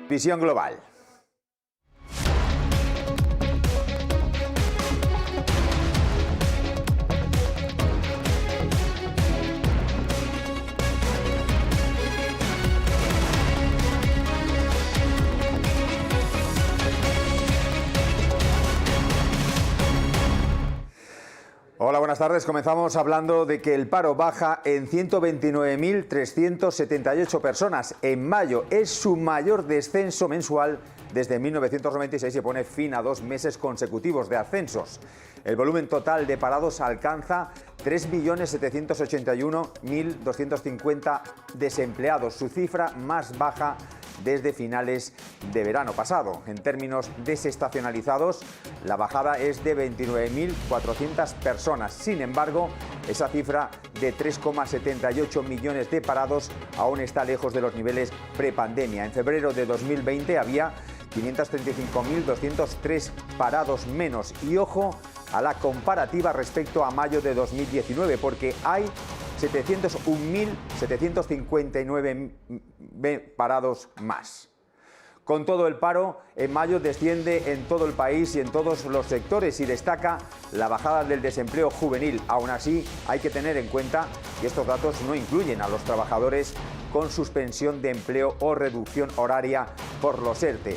Visión global. Hola, buenas tardes. Comenzamos hablando de que el paro baja en 129.378 personas. En mayo es su mayor descenso mensual desde 1996 y pone fin a 2 meses consecutivos de ascensos. El volumen total de parados alcanza 3.781.250 desempleados, su cifra más baja desde finales de verano pasado. En términos desestacionalizados, la bajada es de 29.400 personas. Sin embargo, esa cifra de 3,78 millones de parados aún está lejos de los niveles prepandemia. En febrero de 2020 había 535.203 parados menos. Y ojo a la comparativa respecto a mayo de 2019, porque hay 701.759 parados más. Con todo, el paro en mayo desciende en todo el país y en todos los sectores y destaca la bajada del desempleo juvenil. Aún así, hay que tener en cuenta que estos datos no incluyen a los trabajadores con suspensión de empleo o reducción horaria por los ERTE.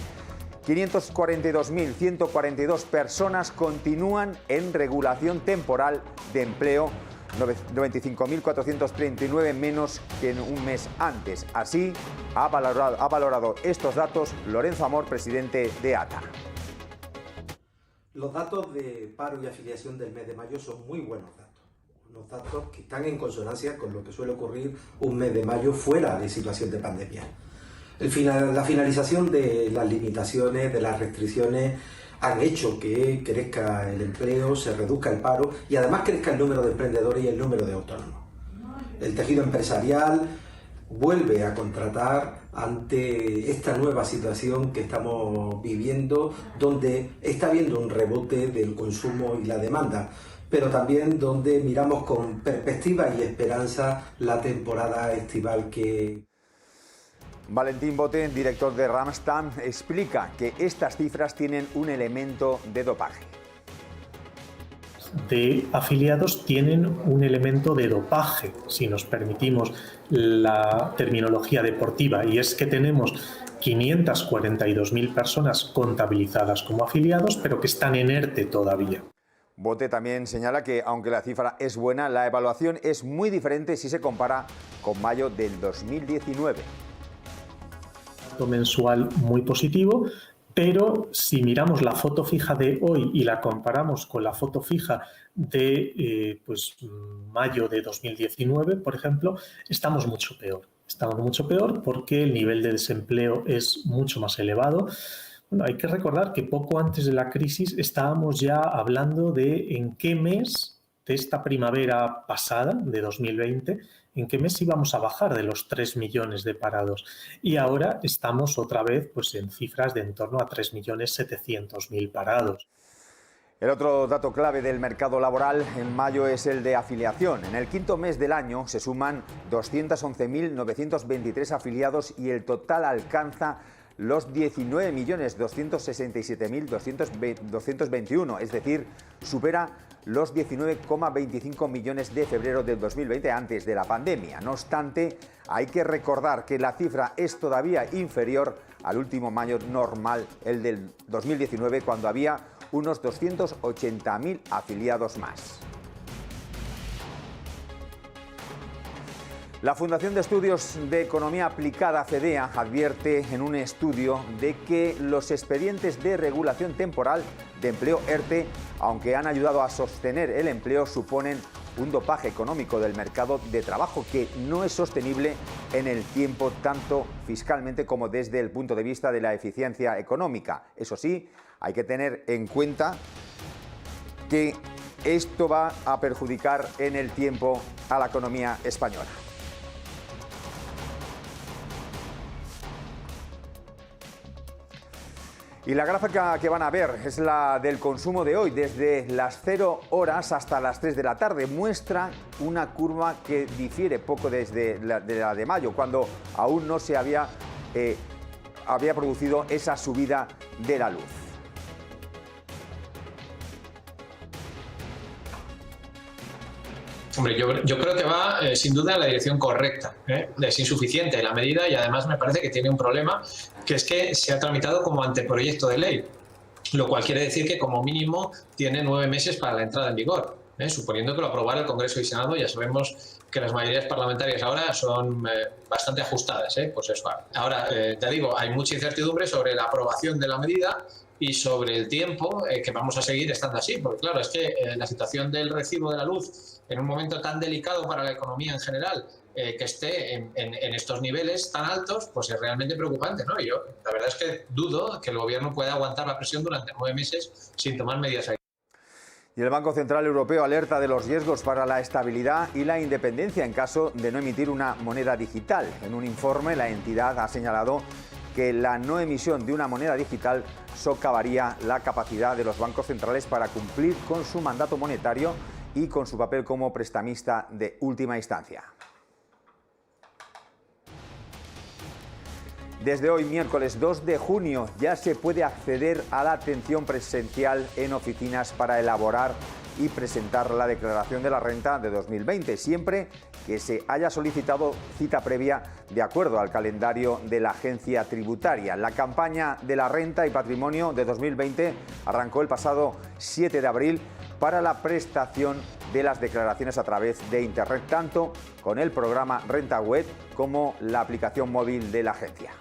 542.142 personas continúan en regulación temporal de empleo, 95.439 menos que en un mes antes. Así ha valorado estos datos Lorenzo Amor, presidente de ATA. Los datos de paro y afiliación del mes de mayo son muy buenos datos. Unos datos que están en consonancia con lo que suele ocurrir un mes de mayo fuera de situación de pandemia. La finalización de las limitaciones, de las restricciones, han hecho que crezca el empleo, se reduzca el paro y además crezca el número de emprendedores y el número de autónomos. El tejido empresarial vuelve a contratar ante esta nueva situación que estamos viviendo, donde está habiendo un rebote del consumo y la demanda, pero también donde miramos con perspectiva y esperanza la temporada estival que... Valentín Bote, director de Randstad, explica que estas cifras tienen un elemento de dopaje. De afiliados tienen un elemento de dopaje, si nos permitimos la terminología deportiva, y es que tenemos 542.000 personas contabilizadas como afiliados, pero que están en ERTE todavía. Bote también señala que, aunque la cifra es buena, la evaluación es muy diferente si se compara con mayo del 2019. Mensual muy positivo, pero si miramos la foto fija de hoy y la comparamos con la foto fija de mayo de 2019, por ejemplo, estamos mucho peor. Estamos mucho peor porque el nivel de desempleo es mucho más elevado. Bueno, hay que recordar que poco antes de la crisis estábamos ya hablando de en qué mes de esta primavera pasada, de 2020, en qué mes íbamos a bajar de los 3 millones de parados. Y ahora estamos otra vez en cifras de en torno a 3.700.000 parados. El otro dato clave del mercado laboral en mayo es el de afiliación. En el quinto mes del año se suman 211.923 afiliados y el total alcanza los 19.267.221, es decir, supera los 19,25 millones de febrero del 2020, antes de la pandemia. No obstante, hay que recordar que la cifra es todavía inferior al último mayo normal, el del 2019, cuando había unos 280.000 afiliados más. La Fundación de Estudios de Economía Aplicada, FEDEA, advierte en un estudio de que los expedientes de regulación temporal de empleo ERTE, aunque han ayudado a sostener el empleo, suponen un dopaje económico del mercado de trabajo que no es sostenible en el tiempo, tanto fiscalmente como desde el punto de vista de la eficiencia económica. Eso sí, hay que tener en cuenta que esto va a perjudicar en el tiempo a la economía española. Y la gráfica que van a ver es la del consumo de hoy, desde las 0 horas hasta las 3 de la tarde. Muestra una curva que difiere poco desde la de mayo, cuando aún no se había había producido esa subida de la luz. Hombre, yo creo que va sin duda en la dirección correcta. Es insuficiente la medida y además me parece que tiene un problema, que es que se ha tramitado como anteproyecto de ley, lo cual quiere decir que como mínimo tiene 9 meses para la entrada en vigor. Suponiendo que lo aprobara el Congreso y Senado, ya sabemos que las mayorías parlamentarias ahora son bastante ajustadas. Pues eso. Ahora, ya digo, hay mucha incertidumbre sobre la aprobación de la medida y sobre el tiempo que vamos a seguir estando así, porque claro, es que la situación del recibo de la luz en un momento tan delicado para la economía en general, que esté en estos niveles tan altos, pues es realmente preocupante, ¿no? Y yo, la verdad es que dudo que el gobierno pueda aguantar la presión durante 9 meses sin tomar medidas ahí. Y el Banco Central Europeo alerta de los riesgos para la estabilidad y la independencia en caso de no emitir una moneda digital. En un informe, la entidad ha señalado que la no emisión de una moneda digital socavaría la capacidad de los bancos centrales para cumplir con su mandato monetario y con su papel como prestamista de última instancia. Desde hoy, miércoles 2 de junio, ya se puede acceder a la atención presencial en oficinas para elaborar y presentar la declaración de la renta de 2020, siempre que se haya solicitado cita previa de acuerdo al calendario de la agencia tributaria. La campaña de la renta y patrimonio de 2020 arrancó el pasado 7 de abril para la prestación de las declaraciones a través de Internet, tanto con el programa Renta Web como la aplicación móvil de la agencia.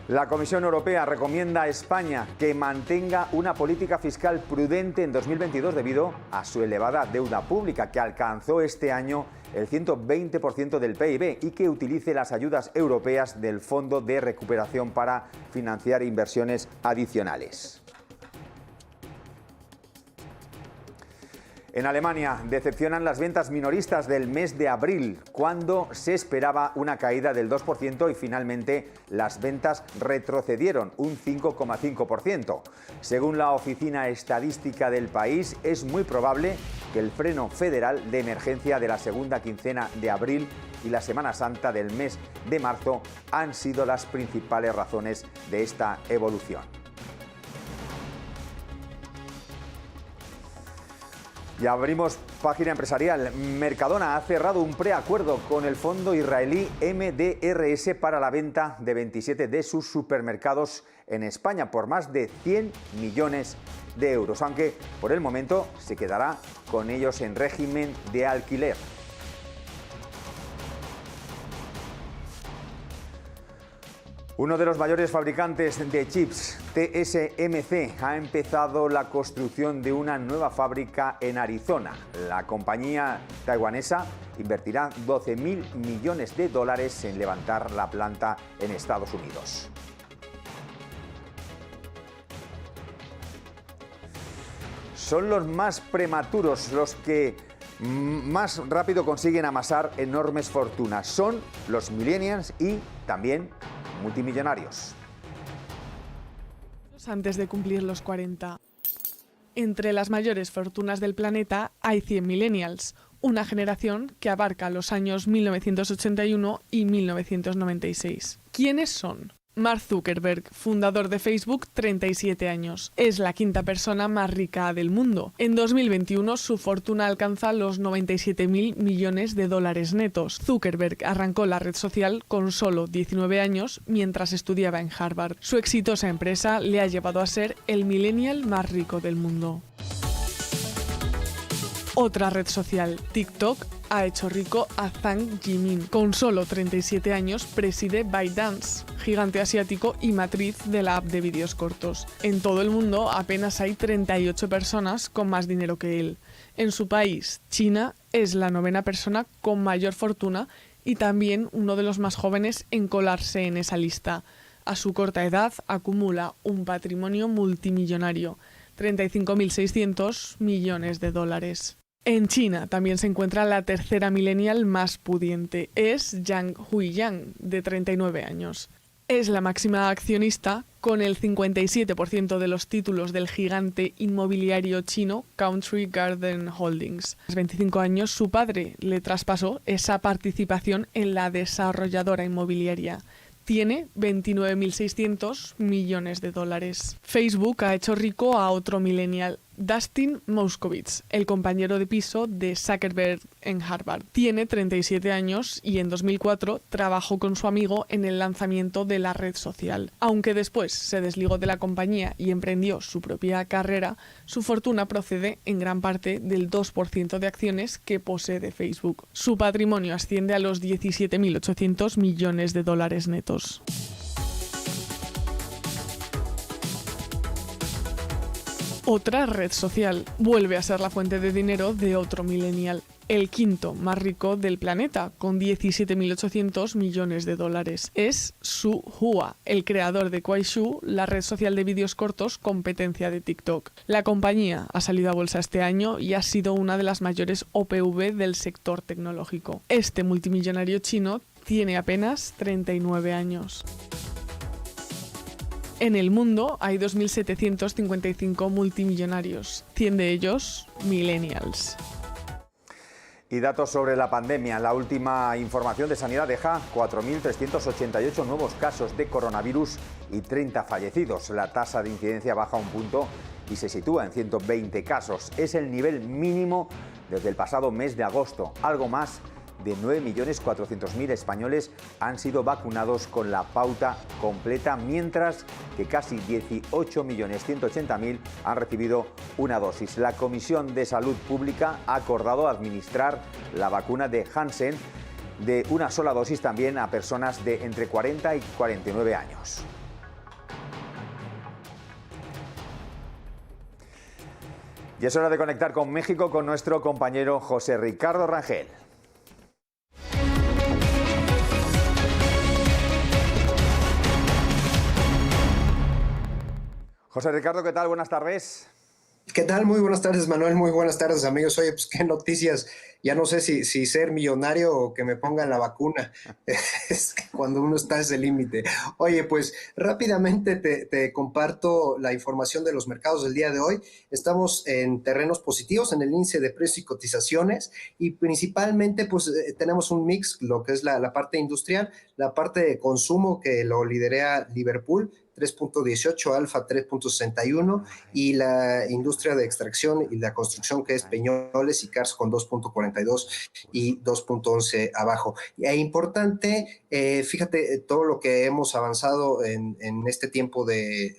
La Comisión Europea recomienda a España que mantenga una política fiscal prudente en 2022 debido a su elevada deuda pública, que alcanzó este año el 120% del PIB, y que utilice las ayudas europeas del Fondo de Recuperación para financiar inversiones adicionales. En Alemania decepcionan las ventas minoristas del mes de abril, cuando se esperaba una caída del 2% y finalmente las ventas retrocedieron un 5,5%. Según la Oficina Estadística del país, es muy probable que el freno federal de emergencia de la segunda quincena de abril y la Semana Santa del mes de marzo han sido las principales razones de esta evolución. Y abrimos página empresarial. Mercadona ha cerrado un preacuerdo con el fondo israelí MDRS para la venta de 27 de sus supermercados en España por más de 100 millones de euros, aunque por el momento se quedará con ellos en régimen de alquiler. Uno de los mayores fabricantes de chips, TSMC, ha empezado la construcción de una nueva fábrica en Arizona. La compañía taiwanesa invertirá $12.000 millones en levantar la planta en Estados Unidos. Son los más prematuros los que más rápido consiguen amasar enormes fortunas. Son los millennials y también multimillonarios. Antes de cumplir los 40. Entre las mayores fortunas del planeta hay 100 millennials, una generación que abarca los años 1981 y 1996. ¿Quiénes son? Mark Zuckerberg, fundador de Facebook, 37 años. Es la quinta persona más rica del mundo. En 2021 su fortuna alcanza los $97.000 millones netos. Zuckerberg arrancó la red social con solo 19 años mientras estudiaba en Harvard. Su exitosa empresa le ha llevado a ser el millennial más rico del mundo. Otra red social, TikTok, ha hecho rico a Zhang Jimin. Con solo 37 años preside ByteDance, gigante asiático y matriz de la app de vídeos cortos. En todo el mundo apenas hay 38 personas con más dinero que él. En su país, China, es la 9ª persona con mayor fortuna y también uno de los más jóvenes en colarse en esa lista. A su corta edad acumula un patrimonio multimillonario, $35.600 millones. En China también se encuentra la tercera millennial más pudiente. Es Yang Huiyang, de 39 años. Es la máxima accionista con el 57% de los títulos del gigante inmobiliario chino Country Garden Holdings. A los 25 años, su padre le traspasó esa participación en la desarrolladora inmobiliaria. Tiene 29.600 millones de dólares. Facebook ha hecho rico a otro millennial, Dustin Moskovitz, el compañero de piso de Zuckerberg en Harvard. Tiene 37 años y en 2004 trabajó con su amigo en el lanzamiento de la red social. Aunque después se desligó de la compañía y emprendió su propia carrera, su fortuna procede en gran parte del 2% de acciones que posee de Facebook. Su patrimonio asciende a los 17.800 millones de dólares netos. Otra red social vuelve a ser la fuente de dinero de otro millennial, el quinto más rico del planeta, con 17.800 millones de dólares. Es Su Hua, el creador de Kuaishou, la red social de vídeos cortos competencia de TikTok. La compañía ha salido a bolsa este año y ha sido una de las mayores OPV del sector tecnológico. Este multimillonario chino tiene apenas 39 años. En el mundo hay 2.755 multimillonarios, 100 de ellos millennials. Y datos sobre la pandemia. La última información de Sanidad deja 4.388 nuevos casos de coronavirus y 30 fallecidos. La tasa de incidencia baja un punto y se sitúa en 120 casos. Es el nivel mínimo desde el pasado mes de agosto. Algo más de 9.400.000 españoles han sido vacunados con la pauta completa, mientras que casi 18.180.000 han recibido una dosis. La Comisión de Salud Pública ha acordado administrar la vacuna de Janssen de una sola dosis también a personas de entre 40 y 49 años. Y es hora de conectar con México con nuestro compañero José Ricardo Rangel. José Ricardo, ¿qué tal? Buenas tardes. ¿Qué tal? Muy buenas tardes, Manuel. Muy buenas tardes, amigos. Oye, pues qué noticias. Ya no sé si ser millonario o que me pongan la vacuna. Es que cuando uno está a ese límite. Oye, pues rápidamente te comparto la información de los mercados del día de hoy. Estamos en terrenos positivos en el índice de precios y cotizaciones y principalmente pues tenemos un mix, lo que es la parte industrial, la parte de consumo que lo lidera Liverpool, 3.18, Alfa 3.61 y la industria de extracción y la construcción que es Peñoles y Cars con 2.42 y 2.11 abajo. Y es importante, fíjate todo lo que hemos avanzado en este tiempo del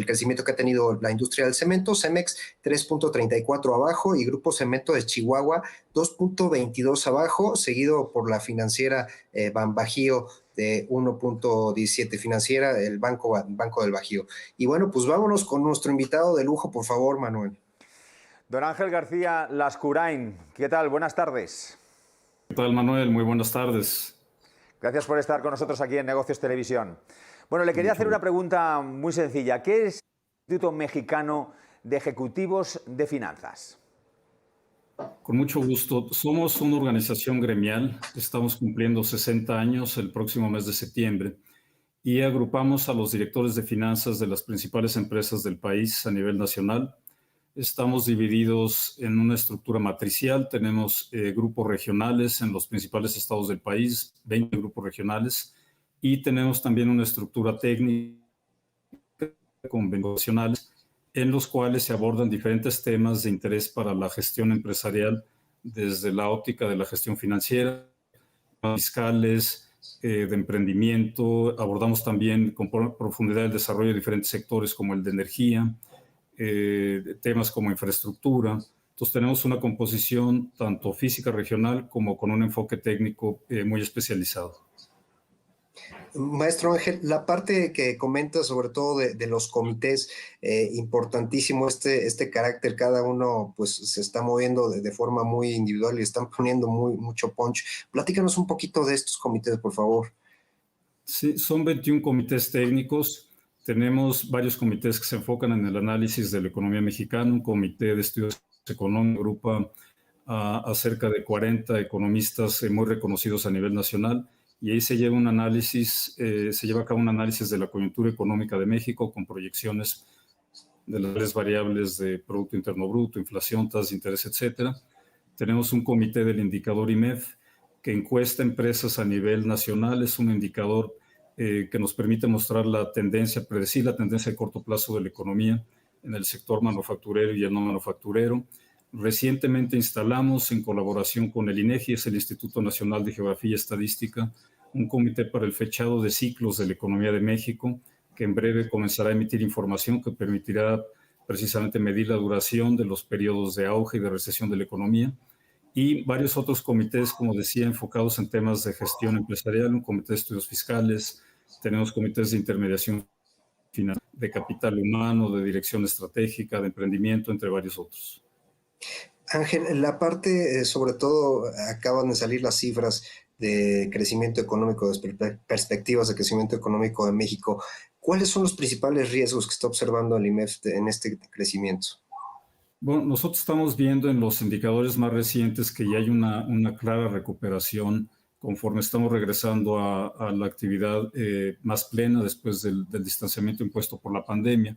crecimiento que ha tenido la industria del cemento. Cemex 3.34 abajo y Grupo Cemento de Chihuahua 2.22 abajo, seguido por la financiera Banbajío de 1.17 financiera, el Banco del Bajío. Y bueno, pues vámonos con nuestro invitado de lujo, por favor, Manuel. Don Ángel García Lascurain, ¿qué tal? Buenas tardes. ¿Qué tal, Manuel? Muy buenas tardes. Gracias por estar con nosotros aquí en Negocios Televisión. Bueno, le quería hacer una pregunta muy sencilla. ¿Qué es el Instituto Mexicano de Ejecutivos de Finanzas? Con mucho gusto. Somos una organización gremial. Estamos cumpliendo 60 años el próximo mes de septiembre y agrupamos a los directores de finanzas de las principales empresas del país a nivel nacional. Estamos divididos en una estructura matricial. Tenemos grupos regionales en los principales estados del país, 20 grupos regionales, y tenemos también una estructura técnica convencionales en los cuales se abordan diferentes temas de interés para la gestión empresarial desde la óptica de la gestión financiera, fiscales, de emprendimiento. Abordamos también con profundidad el desarrollo de diferentes sectores como el de energía, temas como infraestructura. Entonces tenemos una composición tanto física regional como con un enfoque técnico muy especializado. Maestro Ángel, la parte que comenta sobre todo de los comités, importantísimo este carácter, cada uno pues se está moviendo de forma muy individual y están poniendo mucho punch. Platícanos un poquito de estos comités, por favor. Sí, son 21 comités técnicos. Tenemos varios comités que se enfocan en el análisis de la economía mexicana, un comité de estudios económicos, agrupa a cerca de 40 economistas muy reconocidos a nivel nacional, y ahí se lleva un análisis, se lleva a cabo un análisis de la coyuntura económica de México con proyecciones de las variables de Producto Interno Bruto, inflación, tasas de interés, etcétera. Tenemos un comité del indicador IMEF que encuesta empresas a nivel nacional. Es un indicador que nos permite mostrar la tendencia, predecir la tendencia de corto plazo de la economía en el sector manufacturero y el no manufacturero. Recientemente instalamos, en colaboración con el INEGI, es el Instituto Nacional de Geografía y Estadística, un comité para el fechado de ciclos de la economía de México, que en breve comenzará a emitir información que permitirá precisamente medir la duración de los periodos de auge y de recesión de la economía, y varios otros comités, como decía, enfocados en temas de gestión empresarial, un comité de estudios fiscales, tenemos comités de intermediación financiera, de capital humano, de dirección estratégica, de emprendimiento, entre varios otros. Ángel, la parte, sobre todo, acaban de salir las cifras de crecimiento económico, de perspectivas de crecimiento económico de México. ¿Cuáles son los principales riesgos que está observando el IMEF en este crecimiento? Bueno, nosotros estamos viendo en los indicadores más recientes que ya hay una clara recuperación conforme estamos regresando a la actividad más plena después del distanciamiento impuesto por la pandemia.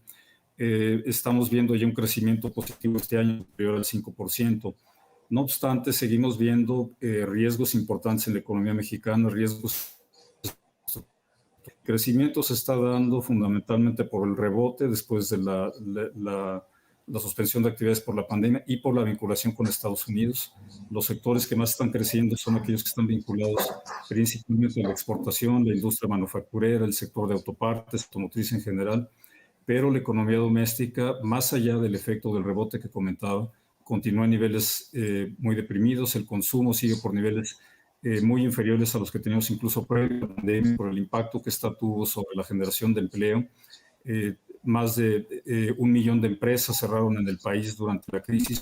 Estamos viendo ya un crecimiento positivo este año superior al 5%. No obstante, seguimos viendo riesgos importantes en la economía mexicana, riesgos. El crecimiento se está dando fundamentalmente por el rebote después de la suspensión de actividades por la pandemia y por la vinculación con Estados Unidos. Los sectores que más están creciendo son aquellos que están vinculados principalmente a la exportación, la industria manufacturera, el sector de autopartes, automotriz en general, pero la economía doméstica, más allá del efecto del rebote que comentaba, continúa en niveles muy deprimidos. El consumo sigue por niveles muy inferiores a los que teníamos incluso previo a la pandemia, por el impacto que esta tuvo sobre la generación de empleo. Más de 1 millón de empresas cerraron en el país durante la crisis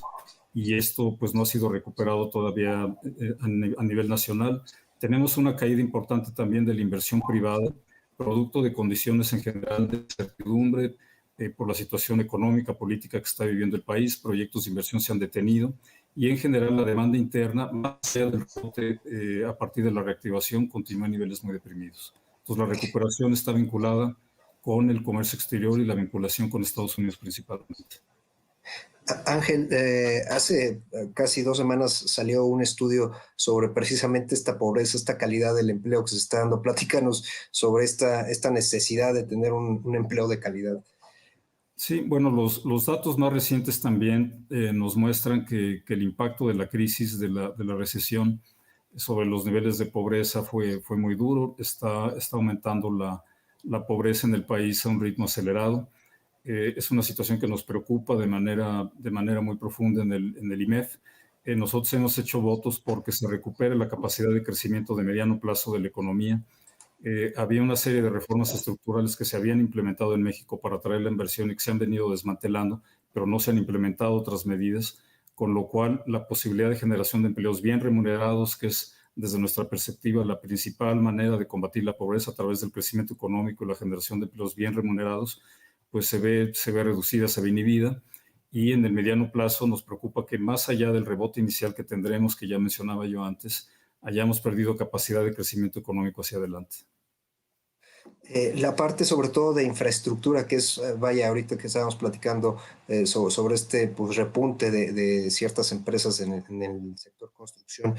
y esto pues no ha sido recuperado todavía a nivel nacional. Tenemos una caída importante también de la inversión privada, producto de condiciones en general de incertidumbre por la situación económica, política que está viviendo el país. Proyectos de inversión se han detenido y en general la demanda interna, más allá del rebote a partir de la reactivación, continúa en niveles muy deprimidos. Entonces la recuperación está vinculada con el comercio exterior y la vinculación con Estados Unidos principalmente. Ángel, hace casi 2 semanas salió un estudio sobre precisamente esta pobreza, esta calidad del empleo que se está dando. Platícanos sobre esta necesidad de tener un empleo de calidad. Sí, bueno, los datos más recientes también nos muestran que el impacto de la crisis, de la recesión sobre los niveles de pobreza fue muy duro. Está aumentando la pobreza en el país a un ritmo acelerado. Es una situación que nos preocupa de manera muy profunda en el IMEF. Nosotros hemos hecho votos porque se recupere la capacidad de crecimiento de mediano plazo de la economía. Había una serie de reformas estructurales que se habían implementado en México para atraer la inversión y que se han venido desmantelando, pero no se han implementado otras medidas, con lo cual la posibilidad de generación de empleos bien remunerados, que es desde nuestra perspectiva la principal manera de combatir la pobreza a través del crecimiento económico y la generación de empleos bien remunerados, pues se ve reducida, se ve inhibida. Y en el mediano plazo nos preocupa que más allá del rebote inicial que tendremos, que ya mencionaba yo antes, hayamos perdido capacidad de crecimiento económico hacia adelante. La parte sobre todo de infraestructura, que es, ahorita que estábamos platicando sobre este pues, repunte de ciertas empresas en el sector construcción,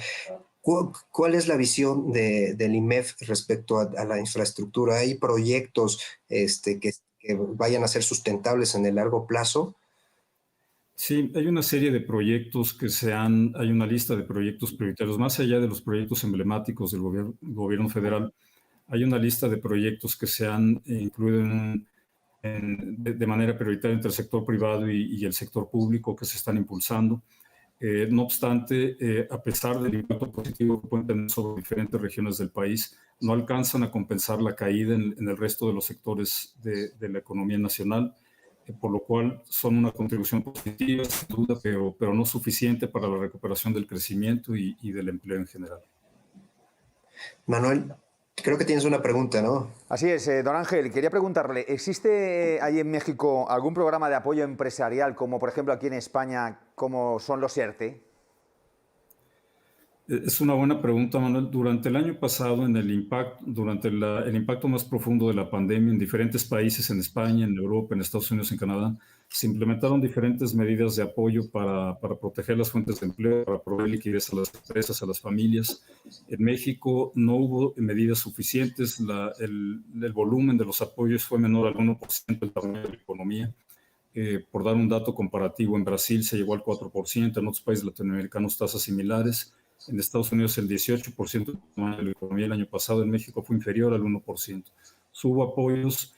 ¿cuál es la visión del IMEF respecto a la infraestructura? ¿Hay proyectos que vayan a ser sustentables en el largo plazo? Sí, hay una serie de proyectos hay una lista de proyectos prioritarios, más allá de los proyectos emblemáticos del gobierno federal. Hay una lista de proyectos que se han incluido de manera prioritaria entre el sector privado y el sector público que se están impulsando. No obstante, a pesar del impacto positivo que pueden tener sobre diferentes regiones del país, no alcanzan a compensar la caída en el resto de los sectores de la economía nacional, por lo cual son una contribución positiva, sin duda, pero no suficiente para la recuperación del crecimiento y del empleo en general. Manuel, creo que tienes una pregunta, ¿no? Así es, don Ángel, quería preguntarle, ¿existe ahí en México algún programa de apoyo empresarial, como por ejemplo aquí en España, como son los ERTE? Es una buena pregunta, Manuel. Durante el año pasado, durante el impacto más profundo de la pandemia en diferentes países, en España, en Europa, en Estados Unidos, en Canadá, se implementaron diferentes medidas de apoyo para proteger las fuentes de empleo, para proveer liquidez a las empresas, a las familias. En México no hubo medidas suficientes, el volumen de los apoyos fue menor al 1% del tamaño de la economía. Por dar un dato comparativo, en Brasil se llegó al 4%, en otros países latinoamericanos tasas similares. En Estados Unidos el 18% de la economía el año pasado, en México fue inferior al 1%. Hubo apoyos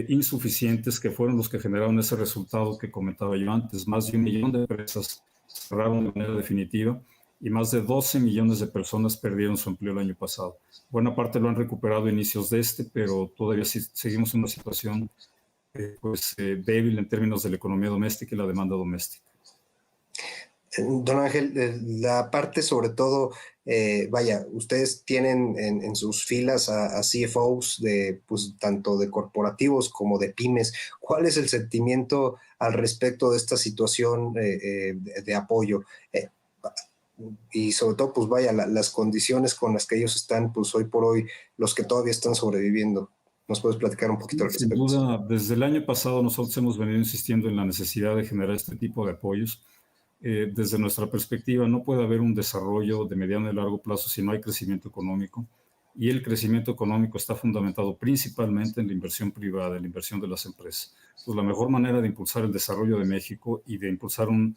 insuficientes que fueron los que generaron ese resultado que comentaba yo antes. Más de 1 millón de empresas cerraron de manera definitiva y más de 12 millones de personas perdieron su empleo el año pasado. Buena parte lo han recuperado a inicios de pero todavía seguimos en una situación débil en términos de la economía doméstica y la demanda doméstica. Don Ángel, la parte sobre todo, ustedes tienen en sus filas a CFOs tanto de corporativos como de pymes. ¿Cuál es el sentimiento al respecto de esta situación de apoyo? Y sobre todo, las condiciones con las que ellos están, hoy por hoy, los que todavía están sobreviviendo. ¿Nos puedes platicar un poquito al respecto? Sin duda, desde el año pasado nosotros hemos venido insistiendo en la necesidad de generar este tipo de apoyos. Desde nuestra perspectiva, no puede haber un desarrollo de mediano y largo plazo si no hay crecimiento económico, y el crecimiento económico está fundamentado principalmente en la inversión privada, en la inversión de las empresas. Pues la mejor manera de impulsar el desarrollo de México y de impulsar un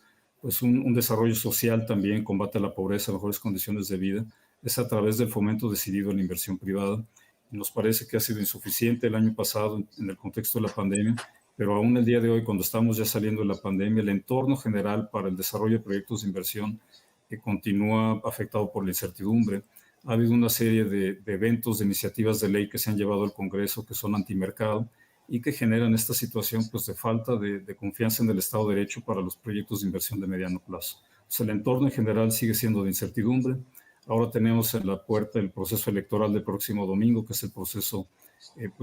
desarrollo social también, combate a la pobreza, mejores condiciones de vida, es a través del fomento decidido en la inversión privada. Y nos parece que ha sido insuficiente el año pasado en el contexto de la pandemia, pero aún el día de hoy, cuando estamos ya saliendo de la pandemia, el entorno general para el desarrollo de proyectos de inversión continúa afectado por la incertidumbre. Ha habido una serie de eventos, de iniciativas de ley que se han llevado al Congreso que son antimercado y que generan esta situación de falta de confianza en el Estado de Derecho para los proyectos de inversión de mediano plazo. El entorno en general sigue siendo de incertidumbre. Ahora tenemos en la puerta el proceso electoral del próximo domingo, que es el proceso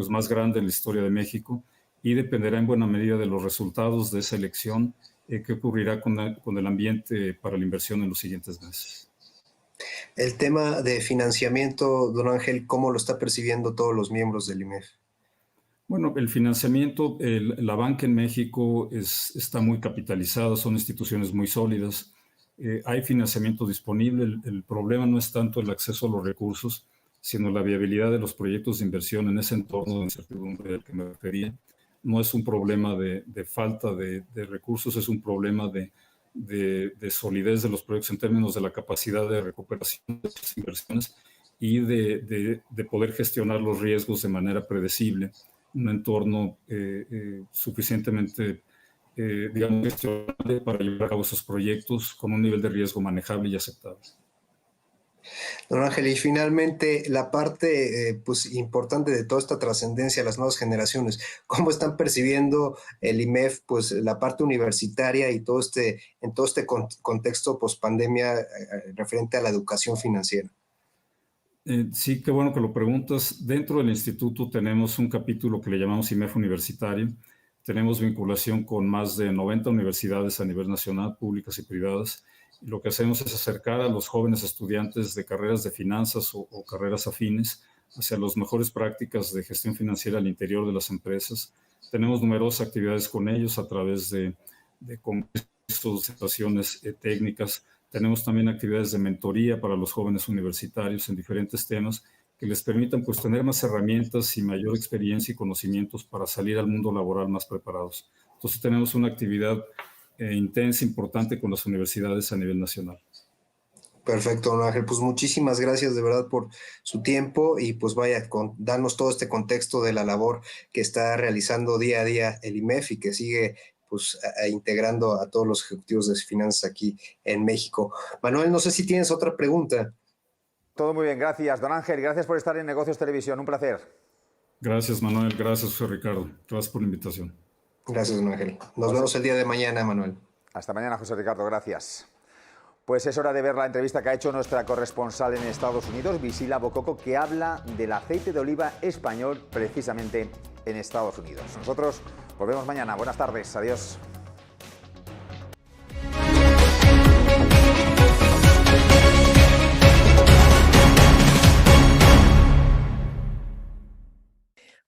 más grande en la historia de México, y dependerá en buena medida de los resultados de esa elección qué ocurrirá con el ambiente para la inversión en los siguientes meses. El tema de financiamiento, don Ángel, ¿cómo lo está percibiendo todos los miembros del IMEF? Bueno, el financiamiento, la banca en México está muy capitalizada, son instituciones muy sólidas, hay financiamiento disponible. El problema no es tanto el acceso a los recursos, sino la viabilidad de los proyectos de inversión en ese entorno de incertidumbre al que me refería. No es un problema de falta de recursos, es un problema de solidez de los proyectos en términos de la capacidad de recuperación de esas inversiones y de poder gestionar los riesgos de manera predecible, un entorno suficientemente gestionable para llevar a cabo esos proyectos con un nivel de riesgo manejable y aceptable. Don Ángel, y finalmente la parte importante de toda esta trascendencia a las nuevas generaciones, ¿cómo están percibiendo el IMEF la parte universitaria y en todo este contexto post-pandemia referente a la educación financiera? Sí, qué bueno que lo preguntas. Dentro del instituto tenemos un capítulo que le llamamos IMEF Universitario. Tenemos vinculación con más de 90 universidades a nivel nacional, públicas y privadas. Lo que hacemos es acercar a los jóvenes estudiantes de carreras de finanzas o carreras afines hacia las mejores prácticas de gestión financiera al interior de las empresas. Tenemos numerosas actividades con ellos a través de congresos, situaciones técnicas. Tenemos también actividades de mentoría para los jóvenes universitarios en diferentes temas que les permitan tener más herramientas y mayor experiencia y conocimientos para salir al mundo laboral más preparados. Entonces tenemos una actividad intensa, importante con las universidades a nivel nacional. Perfecto, don Ángel. Pues muchísimas gracias de verdad por su tiempo y darnos todo este contexto de la labor que está realizando día a día el IMEF y que sigue integrando a todos los ejecutivos de finanzas aquí en México. Manuel, no sé si tienes otra pregunta. Todo muy bien, gracias, don Ángel. Gracias por estar en Negocios Televisión, un placer. Gracias, Manuel. Gracias, José Ricardo. Gracias por la invitación. Gracias, don Ángel. Nos vemos el día de mañana, Manuel. Hasta mañana, José Ricardo. Gracias. Pues es hora de ver la entrevista que ha hecho nuestra corresponsal en Estados Unidos, Visila Bococo, que habla del aceite de oliva español precisamente en Estados Unidos. Nosotros volvemos mañana. Buenas tardes. Adiós.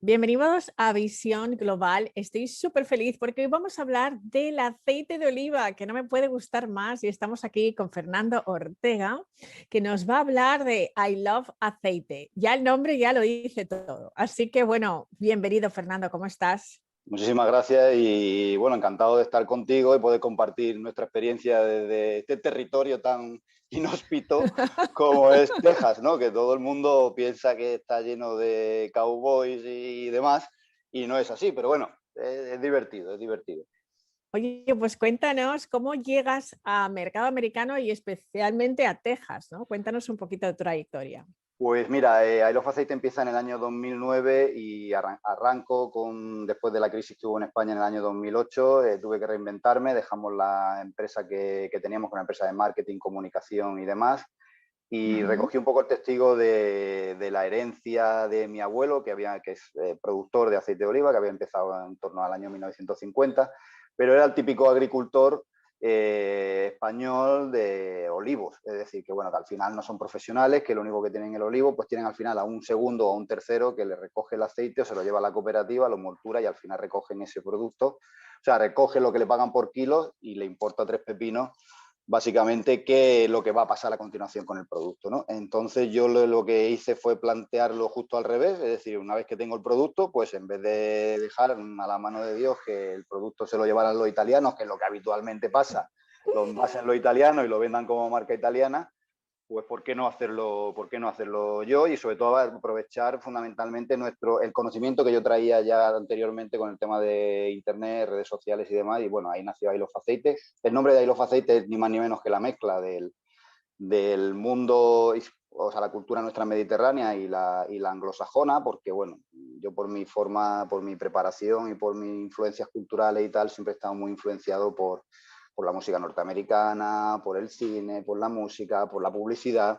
Bienvenidos a Visión Global. Estoy súper feliz porque hoy vamos a hablar del aceite de oliva, que no me puede gustar más. Y estamos aquí con Fernando Ortega, que nos va a hablar de I Love Aceite. Ya el nombre ya lo dice todo. Así que bueno, bienvenido Fernando, ¿cómo estás? Muchísimas gracias y bueno, encantado de estar contigo y poder compartir nuestra experiencia desde este territorio tan inhóspito como es Texas, ¿no? Que todo el mundo piensa que está lleno de cowboys y demás y no es así, pero bueno, es divertido, es divertido. Oye, pues cuéntanos cómo llegas a mercado americano y especialmente a Texas, ¿no? Cuéntanos un poquito de tu trayectoria. Pues mira, I Love Aceite empieza en el año 2009 y arranco después de la crisis que hubo en España en el año 2008, tuve que reinventarme, dejamos la empresa que teníamos, una empresa de marketing, comunicación y demás, y recogí un poco el testigo de la herencia de mi abuelo, que es productor de aceite de oliva, que había empezado en torno al año 1950, pero era el típico agricultor español de olivos, es decir, que bueno, que al final no son profesionales, que lo único que tienen el olivo, pues tienen al final a un segundo o a un tercero que le recoge el aceite o se lo lleva a la cooperativa, lo moltura y al final recogen ese producto, o sea, recoge lo que le pagan por kilos y le importa 3 pepinos básicamente qué es lo que va a pasar a continuación con el producto, ¿no? Entonces yo lo que hice fue plantearlo justo al revés, es decir, una vez que tengo el producto, pues en vez de dejar a la mano de Dios que el producto se lo llevaran los italianos, que es lo que habitualmente pasa, lo envasen los italianos y lo vendan como marca italiana, pues ¿por qué no hacerlo yo? Y sobre todo aprovechar fundamentalmente el conocimiento que yo traía ya anteriormente con el tema de internet, redes sociales y demás, y bueno, ahí nació I Love Aceite. El nombre de I Love Aceite es ni más ni menos que la mezcla del mundo, o sea, la cultura nuestra mediterránea y la anglosajona, porque bueno, yo por mi forma, por mi preparación y por mis influencias culturales y tal, siempre he estado muy influenciado por la música norteamericana, por el cine, por la música, por la publicidad.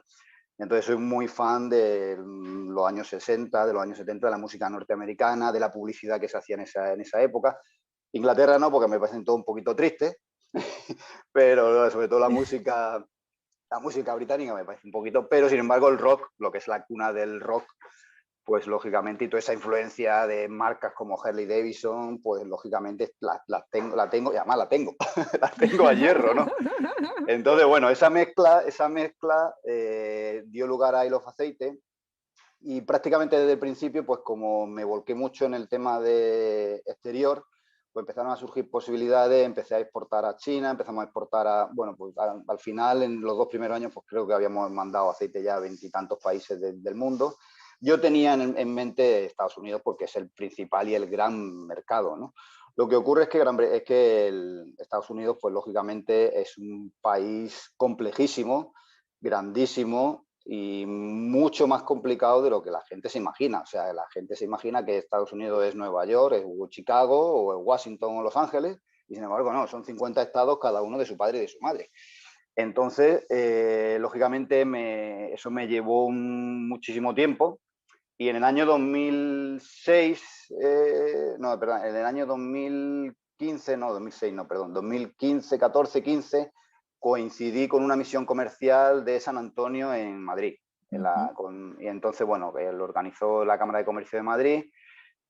Entonces soy muy fan de los años 60, de los años 70, de la música norteamericana, de la publicidad que se hacía en esa época. Inglaterra no, porque me parecen todo un poquito triste, pero sobre todo la música británica me parece un poquito, pero sin embargo el rock, lo que es la cuna del rock, pues lógicamente, y toda esa influencia de marcas como Harley Davidson, pues lógicamente la tengo, y además la tengo a hierro, ¿no? Entonces, bueno, esa mezcla dio lugar a I Love Aceite, y prácticamente desde el principio, pues como me volqué mucho en el tema de exterior, pues empezaron a surgir posibilidades, empecé a exportar a China, empezamos a exportar bueno, pues al final, en los 2 primeros años, pues creo que habíamos mandado aceite ya a 20 y tantos países del mundo. Yo tenía en mente Estados Unidos porque es el principal y el gran mercado, ¿no? Lo que ocurre es que Estados Unidos, pues lógicamente es un país complejísimo, grandísimo y mucho más complicado de lo que la gente se imagina. O sea, la gente se imagina que Estados Unidos es Nueva York, es Chicago o es Washington o Los Ángeles, y sin embargo no, son 50 estados, cada uno de su padre y de su madre. Entonces, lógicamente, eso me llevó muchísimo tiempo. Y en el año 2006, en el año 2015, 14, 15, coincidí con una misión comercial de San Antonio en Madrid. Y entonces, bueno, lo organizó la Cámara de Comercio de Madrid.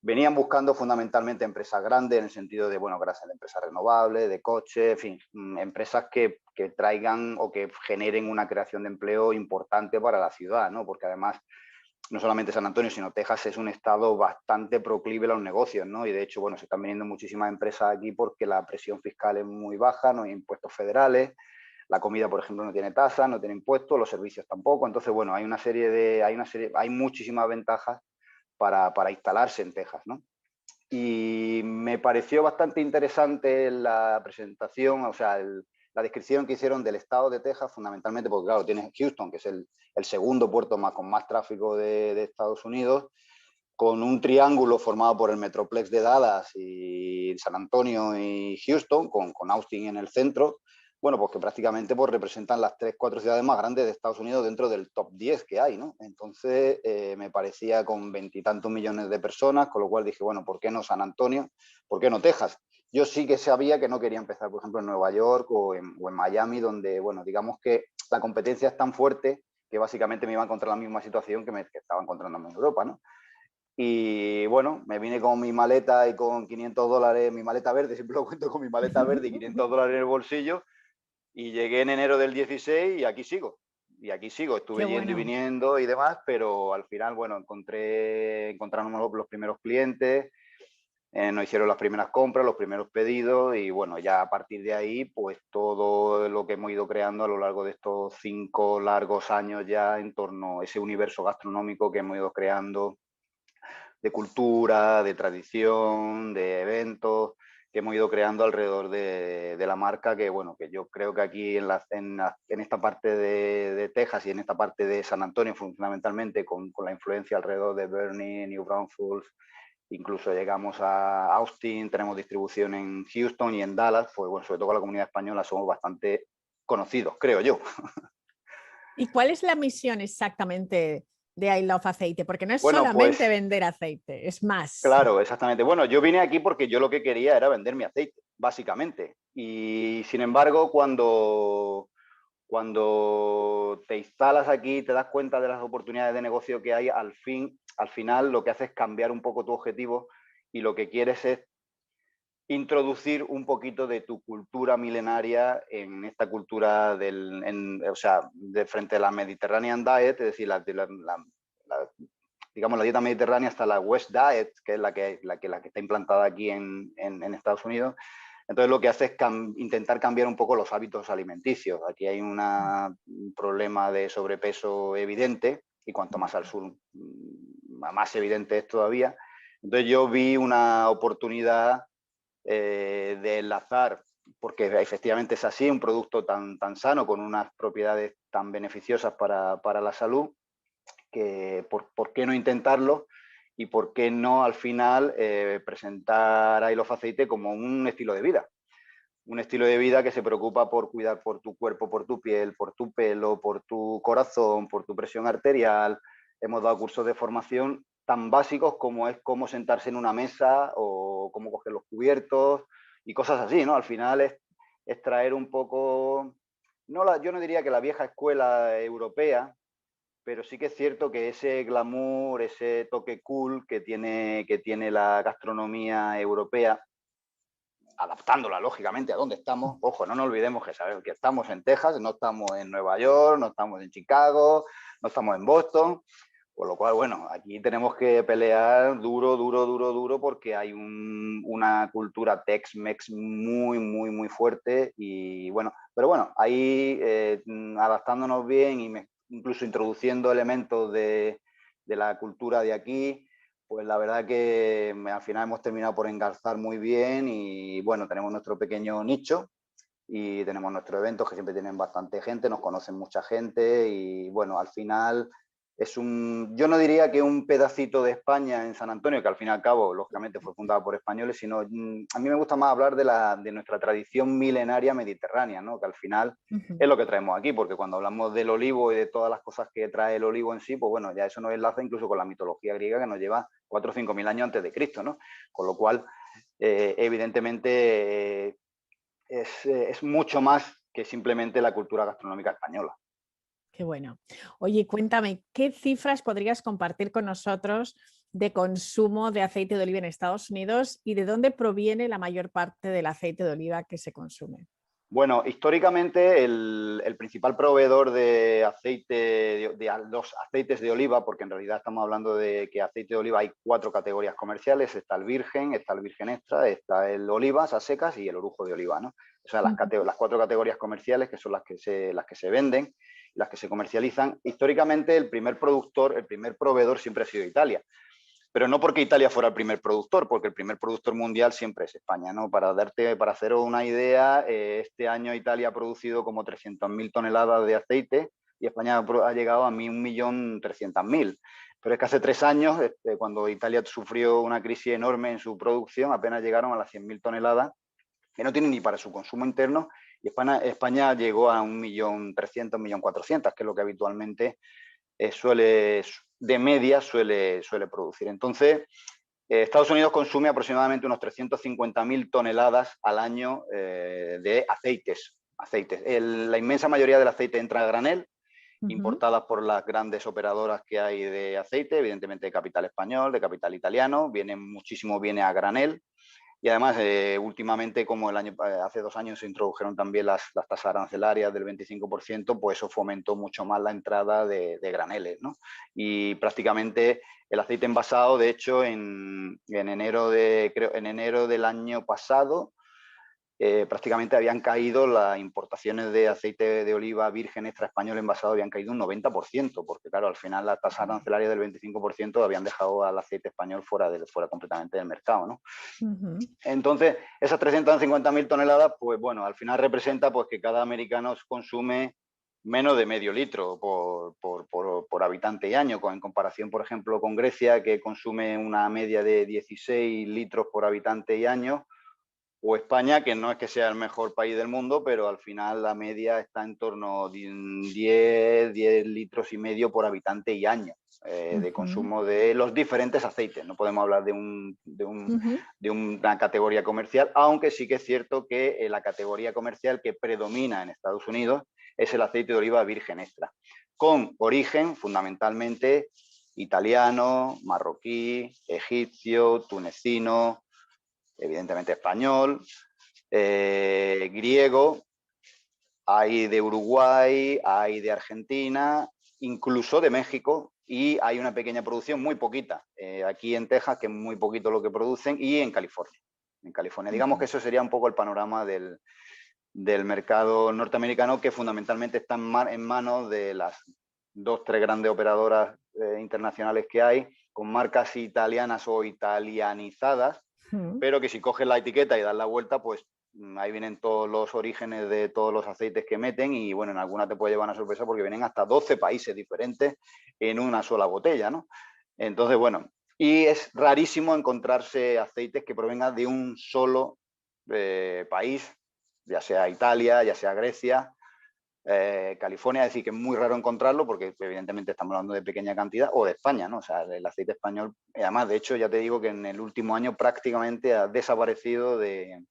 Venían buscando fundamentalmente empresas grandes en el sentido de, bueno, gracias a la empresa renovable, de coche, en fin, empresas que traigan o que generen una creación de empleo importante para la ciudad, ¿no? Porque además, no solamente San Antonio, sino Texas es un estado bastante proclive a los negocios, ¿no? Y de hecho, bueno, se están viniendo muchísimas empresas aquí porque la presión fiscal es muy baja, no hay impuestos federales, la comida, por ejemplo, no tiene tasa, no tiene impuestos, los servicios tampoco. Entonces, bueno, hay muchísimas ventajas para instalarse en Texas, ¿no? Y me pareció bastante interesante la presentación, o sea, la descripción que hicieron del estado de Texas, fundamentalmente porque, claro, tienes Houston, que es el segundo puerto con más tráfico de Estados Unidos, con un triángulo formado por el Metroplex de Dallas y San Antonio y Houston, con Austin en el centro. Bueno, pues que prácticamente pues, representan las 3-4 ciudades más grandes de Estados Unidos dentro del top 10 que hay, ¿no? Entonces, me parecía con 20 y tantos millones de personas, con lo cual dije, bueno, ¿por qué no San Antonio? ¿Por qué no Texas? Yo sí que sabía que no quería empezar, por ejemplo, en Nueva York o en Miami, donde, bueno, digamos que la competencia es tan fuerte que básicamente me iba a encontrar la misma situación que estaba encontrando en Europa, ¿no? Y bueno, me vine con mi maleta y con $500, mi maleta verde, siempre lo cuento con mi maleta verde y $500 en el bolsillo. Y llegué en enero del 16 y aquí sigo. Y aquí sigo, estuve yendo y viniendo y demás, pero al final, bueno, encontramos los primeros clientes, nos hicieron las primeras compras, los primeros pedidos y bueno, ya a partir de ahí, pues todo lo que hemos ido creando a lo largo de estos 5 largos años ya en torno a ese universo gastronómico que hemos ido creando, de cultura, de tradición, de eventos, que hemos ido creando alrededor de la marca, que bueno, que yo creo que aquí en esta parte de Texas y en esta parte de San Antonio, fundamentalmente con la influencia alrededor de Boerne, New Braunfels, incluso llegamos a Austin, tenemos distribución en Houston y en Dallas, pues bueno, sobre todo con la comunidad española somos bastante conocidos, creo yo. ¿Y cuál es la misión exactamente de I Love Aceite? Porque no es solamente vender aceite, es más. Claro, exactamente. Bueno, yo vine aquí porque yo lo que quería era vender mi aceite, básicamente. Y sin embargo, cuando te instalas aquí y te das cuenta de las oportunidades de negocio que hay, al final lo que haces es cambiar un poco tu objetivo y lo que quieres es introducir un poquito de tu cultura milenaria en esta cultura de frente a la Mediterranean Diet, es decir, digamos la dieta mediterránea hasta la West Diet, que es la que está implantada aquí en Estados Unidos. Entonces lo que hace es intentar cambiar un poco los hábitos alimenticios. Aquí hay un problema de sobrepeso evidente y cuanto más al sur, más evidente es todavía. Entonces yo vi una oportunidad de enlazar, porque efectivamente es así, un producto tan sano, con unas propiedades tan beneficiosas para la salud, que por qué no intentarlo y por qué no al final presentar I Love Aceite como un estilo de vida. Un estilo de vida que se preocupa por cuidar por tu cuerpo, por tu piel, por tu pelo, por tu corazón, por tu presión arterial. Hemos dado cursos de formación tan básicos como es cómo sentarse en una mesa o cómo coger los cubiertos y cosas así, ¿no? Al final es traer un poco, yo no diría que la vieja escuela europea, pero sí que es cierto que ese glamour, ese toque cool que tiene la gastronomía europea, adaptándola lógicamente a donde estamos. Ojo, no nos olvidemos que estamos en Texas, no estamos en Nueva York, no estamos en Chicago, no estamos en Boston. Por lo cual, bueno, aquí tenemos que pelear duro, porque hay una cultura Tex-Mex muy fuerte. Y bueno, pero bueno, ahí adaptándonos bien y incluso introduciendo elementos de la cultura de aquí, pues la verdad que al final hemos terminado por engarzar muy bien y bueno, tenemos nuestro pequeño nicho y tenemos nuestros eventos que siempre tienen bastante gente, nos conocen mucha gente y bueno, al final yo no diría que un pedacito de España en San Antonio, que al fin y al cabo, lógicamente, fue fundada por españoles, sino a mí me gusta más hablar de nuestra tradición milenaria mediterránea, ¿no? Que al final es lo que traemos aquí, porque cuando hablamos del olivo y de todas las cosas que trae el olivo en sí, pues bueno, ya eso nos enlaza incluso con la mitología griega que nos lleva 4.000 o 5.000 años antes de Cristo, ¿no? Con lo cual, evidentemente, es mucho más que simplemente la cultura gastronómica española. Qué bueno. Oye, cuéntame, ¿qué cifras podrías compartir con nosotros de consumo de aceite de oliva en Estados Unidos y de dónde proviene la mayor parte del aceite de oliva que se consume? Bueno, históricamente el principal proveedor de aceite, de los aceites de oliva, porque en realidad estamos hablando de que aceite de oliva hay 4 categorías comerciales, está el virgen extra, está el olivas a secas y el orujo de oliva, ¿no? O sea, las 4 categorías comerciales que son las que se venden, las que se comercializan. Históricamente el primer proveedor siempre ha sido Italia. Pero no porque Italia fuera el primer productor, porque el primer productor mundial siempre es España, ¿no? Para hacer una idea, este año Italia ha producido como 300.000 toneladas de aceite y España ha llegado a 1.300.000. Pero es que hace 3 años, cuando Italia sufrió una crisis enorme en su producción, apenas llegaron a las 100.000 toneladas, que no tienen ni para su consumo interno, y España llegó a 1.300.000, 1.400.000, que es lo que habitualmente de media suele producir. Entonces, Estados Unidos consume aproximadamente unos 350.000 toneladas al año de aceites. La inmensa mayoría del aceite entra a granel importadas por las grandes operadoras que hay de aceite, evidentemente de capital español, de capital italiano, muchísimo viene a granel. Y además, últimamente, como hace 2 años se introdujeron también las tasas arancelarias del 25%, pues eso fomentó mucho más la entrada de graneles, ¿no? Y prácticamente el aceite envasado, de hecho, en enero del año pasado, prácticamente habían caído las importaciones de aceite de oliva virgen extra español envasado, habían caído un 90%, porque claro, al final la tasa arancelaria del 25% habían dejado al aceite español fuera completamente del mercado, ¿no? Entonces, esas 350.000 toneladas, pues bueno, al final representa pues que cada americano consume menos de medio litro por habitante y año, en comparación, por ejemplo, con Grecia, que consume una media de 16 litros por habitante y año, o España, que no es que sea el mejor país del mundo, pero al final la media está en torno a 10 litros y medio por habitante y año de consumo de los diferentes aceites. No podemos hablar de una categoría comercial, aunque sí que es cierto que la categoría comercial que predomina en Estados Unidos es el aceite de oliva virgen extra, con origen fundamentalmente italiano, marroquí, egipcio, tunecino, evidentemente español, griego, hay de Uruguay, hay de Argentina, incluso de México, y hay una pequeña producción, muy poquita, aquí en Texas, que es muy poquito lo que producen, y en California. Digamos que eso sería un poco el panorama del mercado norteamericano, que fundamentalmente está en manos de las 2-3 grandes operadoras internacionales que hay, con marcas italianas o italianizadas, pero que si coges la etiqueta y das la vuelta, pues ahí vienen todos los orígenes de todos los aceites que meten, y bueno, en alguna te puede llevar una sorpresa porque vienen hasta 12 países diferentes en una sola botella, ¿no? Entonces, bueno, y es rarísimo encontrarse aceites que provengan de un solo país, ya sea Italia, ya sea Grecia, California, es decir, que es muy raro encontrarlo porque evidentemente estamos hablando de pequeña cantidad, o de España, ¿no? O sea, el aceite español, además, de hecho, ya te digo que en el último año prácticamente ha desaparecido de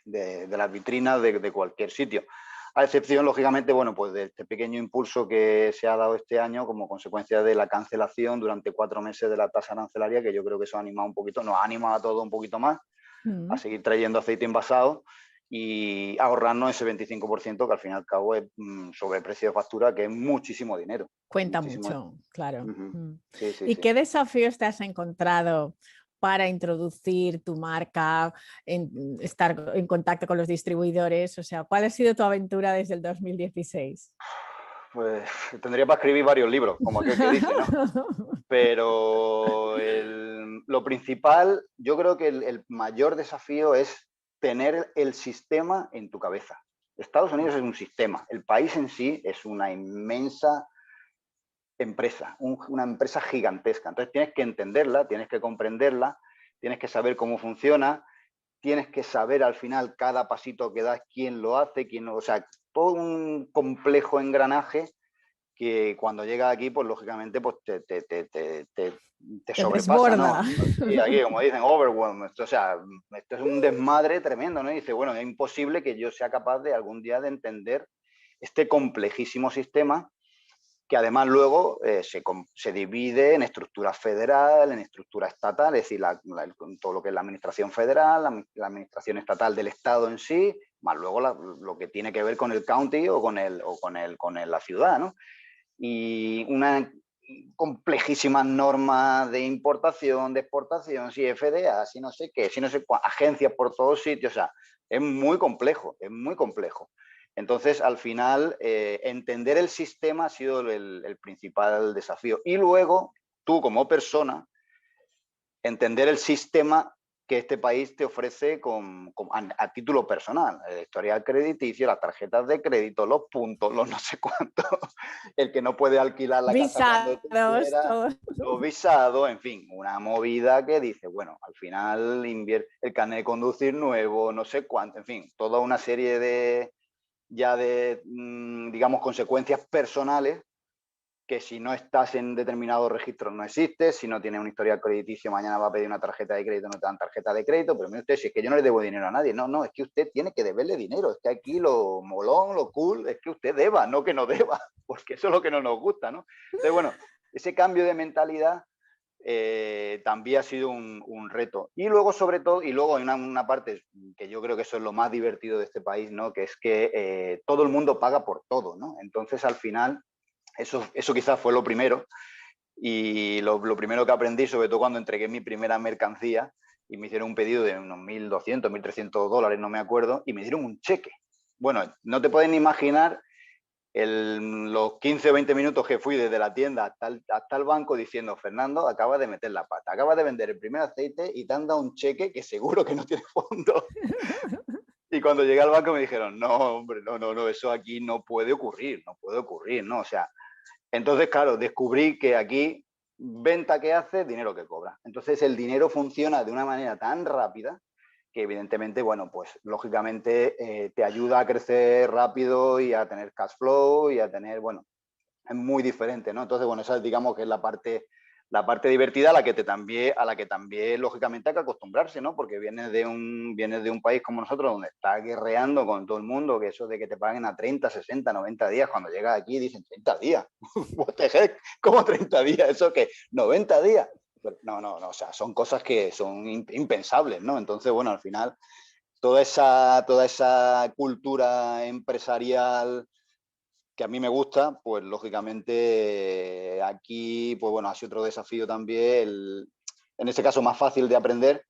las vitrinas de cualquier sitio, a excepción, lógicamente, bueno, pues de este pequeño impulso que se ha dado este año como consecuencia de la cancelación durante 4 meses de la tasa arancelaria, que yo creo que eso ha animado un poquito, nos ha animado a todo un poquito más a seguir trayendo aceite envasado y ahorrarnos ese 25%, que al fin y al cabo es sobreprecio de factura, que es muchísimo dinero. Cuenta mucho, claro. Sí, sí, ¿Y sí. qué desafíos te has encontrado para introducir tu marca, estar en contacto con los distribuidores? O sea, ¿cuál ha sido tu aventura desde el 2016? Pues tendría para escribir varios libros, como aquel que dice, ¿no? Pero lo principal, yo creo que el mayor desafío es tener el sistema en tu cabeza. Estados Unidos es un sistema, el país en sí es una inmensa empresa, una empresa gigantesca. Entonces tienes que entenderla, tienes que comprenderla, tienes que saber cómo funciona, tienes que saber al final cada pasito que das, quién lo hace, quién no, o sea, todo un complejo engranaje que cuando llega aquí, pues lógicamente pues te sobrepasa, ¿no? Y aquí, como dicen, overwhelm. O sea, esto es un desmadre tremendo, ¿no? Y dice, bueno, es imposible que yo sea capaz de algún día de entender este complejísimo sistema, que además luego se divide en estructura federal, en estructura estatal, es decir, todo lo que es la administración federal, la administración estatal del estado en sí, más luego lo que tiene que ver con el county o con la ciudad, ¿no? Y una complejísimas normas de importación, de exportación, si FDA, si no sé qué, si no sé cuál, agencias por todos sitios, o sea, es muy complejo, es muy complejo. Entonces, al final, entender el sistema ha sido el principal desafío. Y luego, tú como persona, entender el sistema que este país te ofrece a título personal. El historial crediticio, las tarjetas de crédito, los puntos, los no sé cuántos, el que no puede alquilar la casa cuando quiera, los visados, en fin, una movida que dice, bueno, al final el carnet de conducir nuevo, no sé cuánto, en fin, toda una serie digamos, consecuencias personales que si no estás en determinados registros no existes, si no tienes un historial crediticio mañana va a pedir una tarjeta de crédito, no te dan tarjeta de crédito, pero mire usted, si es que yo no le debo dinero a nadie, no, es que usted tiene que deberle dinero, es que aquí lo molón, lo cool, es que usted deba, no que no deba, porque eso es lo que no nos gusta, ¿no? Entonces, bueno, ese cambio de mentalidad también ha sido un reto. Y luego, sobre todo, y luego hay una parte que yo creo que eso es lo más divertido de este país, ¿no? Que es que todo el mundo paga por todo, ¿no? Entonces, al final, eso quizás fue lo primero. Y lo primero que aprendí, sobre todo cuando entregué mi primera mercancía y me hicieron un pedido de unos 1.200, $1.300, no me acuerdo, y me dieron un cheque. Bueno, no te pueden imaginar los 15 o 20 minutos que fui desde la tienda hasta el banco diciendo, Fernando, acabas de meter la pata, acabas de vender el primer aceite y te han dado un cheque que seguro que no tiene fondo. Y cuando llegué al banco me dijeron, no, hombre, no, eso aquí no puede ocurrir, ¿no? O sea, entonces, claro, descubrí que aquí, venta que hace, dinero que cobra. Entonces, el dinero funciona de una manera tan rápida que evidentemente, bueno, pues lógicamente te ayuda a crecer rápido y a tener cash flow y a tener, bueno, es muy diferente, ¿no? Entonces, bueno, esa digamos que es la parte divertida a la que también lógicamente hay que acostumbrarse, ¿no? Porque vienes de un país como nosotros donde está guerreando con todo el mundo, que eso de que te paguen a 30, 60, 90 días, cuando llegas aquí dicen 30 días. What the heck? ¿Cómo 30 días? ¿Eso qué? ¿90 días? No, o sea, son cosas que son impensables, ¿no? Entonces, bueno, al final, toda esa cultura empresarial que a mí me gusta, pues lógicamente aquí, pues bueno, ha sido otro desafío también, en este caso más fácil de aprender,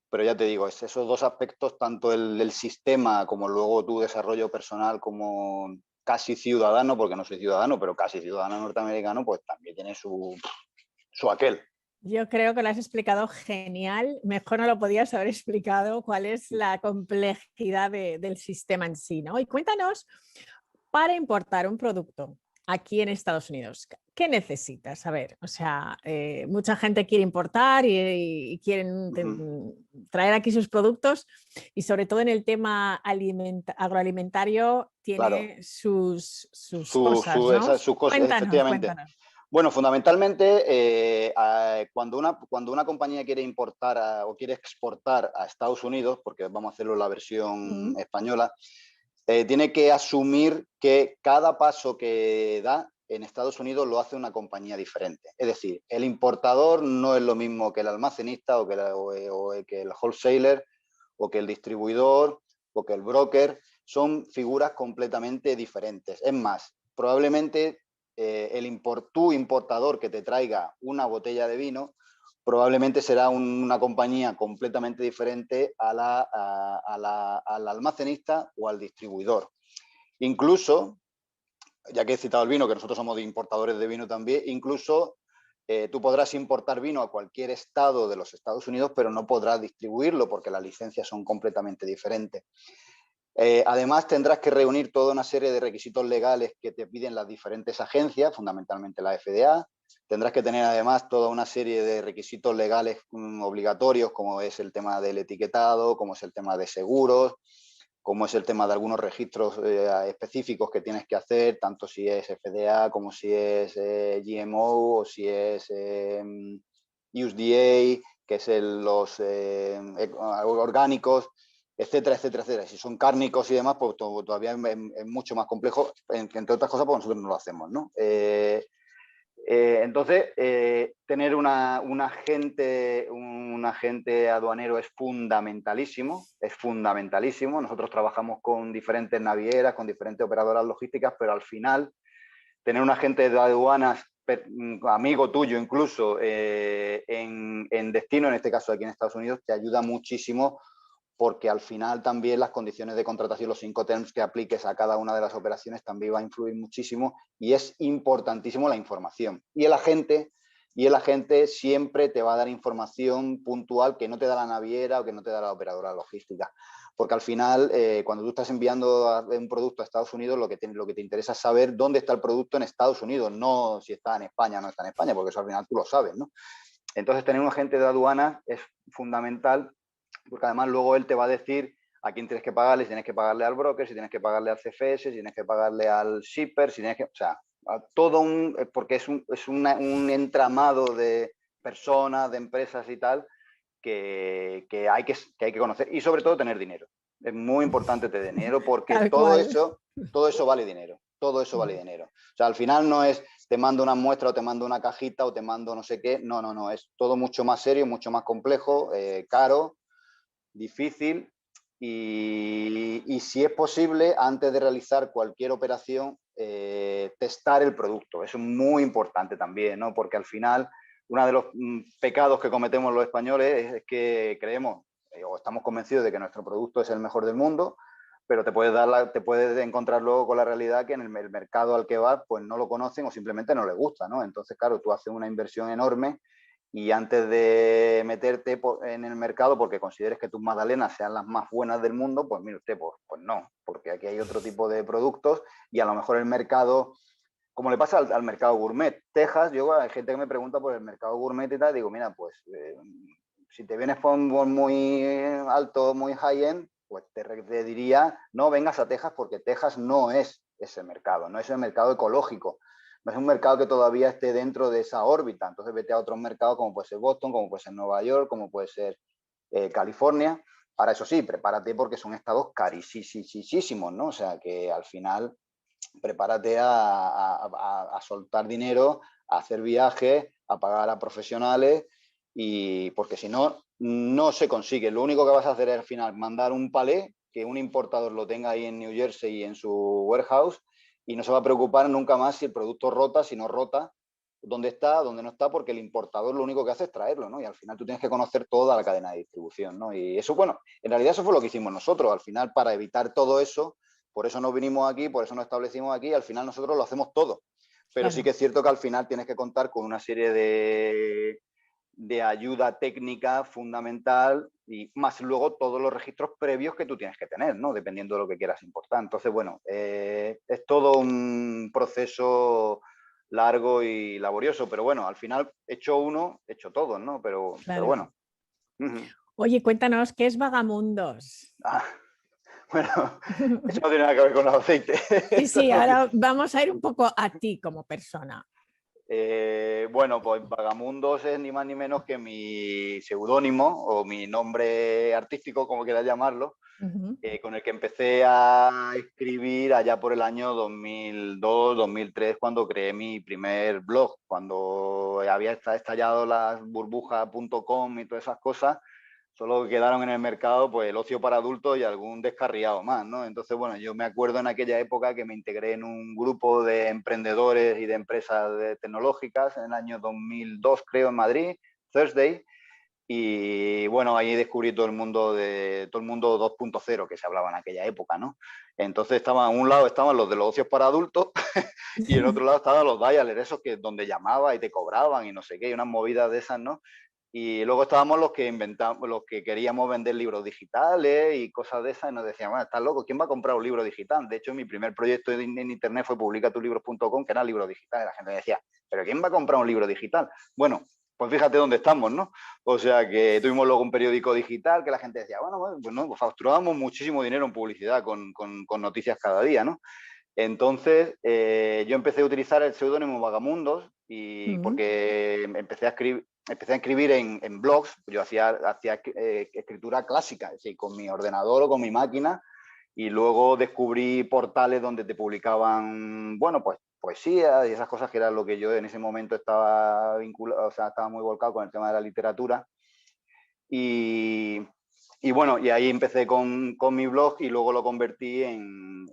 pero ya te digo, esos dos aspectos, tanto el sistema como luego tu desarrollo personal como casi ciudadano, porque no soy ciudadano, pero casi ciudadano norteamericano, pues también tiene su aquel. Yo creo que lo has explicado genial. Mejor no lo podías haber explicado cuál es la complejidad del sistema en sí, ¿no? Y cuéntanos, para importar un producto aquí en Estados Unidos, ¿qué necesitas? A ver, o sea, mucha gente quiere importar y quieren traer aquí sus productos y sobre todo en el tema agroalimentario tiene claro. sus cosas, ¿no? Sus cosas, efectivamente. Cuéntanos. Bueno, fundamentalmente, cuando una compañía quiere importar o quiere exportar a Estados Unidos, porque vamos a hacerlo en la versión española, tiene que asumir que cada paso que da en Estados Unidos lo hace una compañía diferente. Es decir, el importador no es lo mismo que el almacenista o que el wholesaler o que el distribuidor o que el broker. Son figuras completamente diferentes. Es más, probablemente tu importador que te traiga una botella de vino probablemente será una compañía completamente diferente al almacenista o al distribuidor. Incluso, ya que he citado el vino, que nosotros somos importadores de vino también, incluso tú podrás importar vino a cualquier estado de los Estados Unidos, pero no podrás distribuirlo porque las licencias son completamente diferentes. Además, tendrás que reunir toda una serie de requisitos legales que te piden las diferentes agencias, fundamentalmente la FDA. Tendrás que tener además toda una serie de requisitos legales obligatorios, como es el tema del etiquetado, como es el tema de seguros, como es el tema de algunos registros específicos que tienes que hacer, tanto si es FDA como si es GMO o si es USDA, que es los orgánicos, etcétera, etcétera, etcétera. Si son cárnicos y demás, pues todavía es mucho más complejo, entre otras cosas, porque nosotros no lo hacemos, ¿no? Entonces, tener un agente aduanero es fundamentalísimo, Nosotros trabajamos con diferentes navieras, con diferentes operadoras logísticas, pero al final, tener un agente de aduanas, amigo tuyo incluso, en destino, en este caso aquí en Estados Unidos, te ayuda muchísimo, porque al final también las condiciones de contratación, los Incoterms que apliques a cada una de las operaciones también va a influir muchísimo y es importantísimo la información. Y el agente siempre te va a dar información puntual que no te da la naviera o que no te da la operadora logística. Porque al final, cuando tú estás enviando un producto a Estados Unidos, lo que te interesa es saber dónde está el producto en Estados Unidos, no si está en España o no está en España, porque eso al final tú lo sabes, ¿no? Entonces, tener un agente de aduanas es fundamental, porque además luego él te va a decir a quién tienes que pagarle, si tienes que pagarle al broker, si tienes que pagarle al CFS, si tienes que pagarle al shipper, o sea, porque es un entramado de personas, de empresas y tal, que hay que conocer y sobre todo tener dinero. Es muy importante tener dinero porque todo eso vale dinero. Todo eso vale dinero. O sea, al final no es te mando una muestra o te mando una cajita o te mando no sé qué. No. Es todo mucho más serio, mucho más complejo, caro, difícil y si es posible, antes de realizar cualquier operación, testar el producto. Eso es muy importante también, ¿no? Porque al final uno de los pecados que cometemos los españoles es que creemos o estamos convencidos de que nuestro producto es el mejor del mundo, pero te puedes encontrar luego con la realidad que en el mercado al que vas pues no lo conocen o simplemente no les gusta, ¿no? Entonces, claro, tú haces una inversión enorme y antes de meterte en el mercado porque consideres que tus magdalenas sean las más buenas del mundo, pues mire usted, pues no, porque aquí hay otro tipo de productos y a lo mejor el mercado, como le pasa al mercado gourmet. Texas, hay gente que me pregunta por el mercado gourmet y tal, digo, mira, pues si te vienes por muy alto, muy high-end, pues te diría, no vengas a Texas porque Texas no es ese mercado, no es el mercado ecológico, no es un mercado que todavía esté dentro de esa órbita. Entonces vete a otros mercados como puede ser Boston, como puede ser Nueva York, como puede ser California. Ahora, eso sí, prepárate porque son estados carísimos, ¿no? O sea, que al final prepárate a soltar dinero, a hacer viajes, a pagar a profesionales y porque si no, no se consigue. Lo único que vas a hacer es al final mandar un palé, que un importador lo tenga ahí en New Jersey y en su warehouse y no se va a preocupar nunca más si el producto rota, si no rota, dónde está, dónde no está, porque el importador lo único que hace es traerlo, ¿no? Y al final tú tienes que conocer toda la cadena de distribución, ¿no? Y eso, bueno, en realidad eso fue lo que hicimos nosotros. Al final, para evitar todo eso, por eso nos vinimos aquí, por eso nos establecimos aquí, al final nosotros lo hacemos todo. Pero claro, sí que es cierto que al final tienes que contar con una serie de ayuda técnica fundamental y más luego todos los registros previos que tú tienes que tener, ¿no? Dependiendo de lo que quieras importar. Entonces, bueno, es todo un proceso largo y laborioso, pero bueno, al final hecho uno, hecho todos, ¿no? Pero bueno. Oye, cuéntanos, ¿qué es Vagamundos? Bueno, eso no tiene nada que ver con los aceites. Sí, ahora vamos a ir un poco a ti como persona. Bueno, pues Vagamundos es ni más ni menos que mi seudónimo o mi nombre artístico, como quieras llamarlo, con el que empecé a escribir allá por el año 2002, 2003, cuando creé mi primer blog, cuando había estallado las burbujas.com y todas esas cosas. Solo quedaron en el mercado pues el ocio para adultos y algún descarriado más, ¿no? Entonces, bueno, yo me acuerdo en aquella época que me integré en un grupo de emprendedores y de empresas tecnológicas en el año 2002, creo, en Madrid, Thursday, y bueno, ahí descubrí todo el mundo 2.0 que se hablaba en aquella época, ¿no? Entonces a un lado estaban los de los ocios para adultos y en otro lado estaban los dialers, esos que donde llamaba y te cobraban y no sé qué, y unas movidas de esas, ¿no? Y luego estábamos los que inventamos, los que queríamos vender libros digitales y cosas de esas, y nos decían, bueno, estás loco, ¿quién va a comprar un libro digital? De hecho, mi primer proyecto en internet fue publicatulibros.com, que era libro digital, y la gente decía, ¿pero quién va a comprar un libro digital? Bueno, pues fíjate dónde estamos, ¿no? O sea, que tuvimos luego un periódico digital que la gente decía, bueno, pues no, pues facturábamos muchísimo dinero en publicidad con noticias cada día, ¿no? Entonces, yo empecé a utilizar el seudónimo Vagamundos y porque empecé a escribir en blogs. Yo hacía escritura clásica, es decir, con mi ordenador o con mi máquina, y luego descubrí portales donde te publicaban, bueno, pues poesía y esas cosas, que era lo que yo en ese momento estaba vinculado, o sea, estaba muy volcado con el tema de la literatura. Y bueno, y ahí empecé con mi blog y luego lo convertí en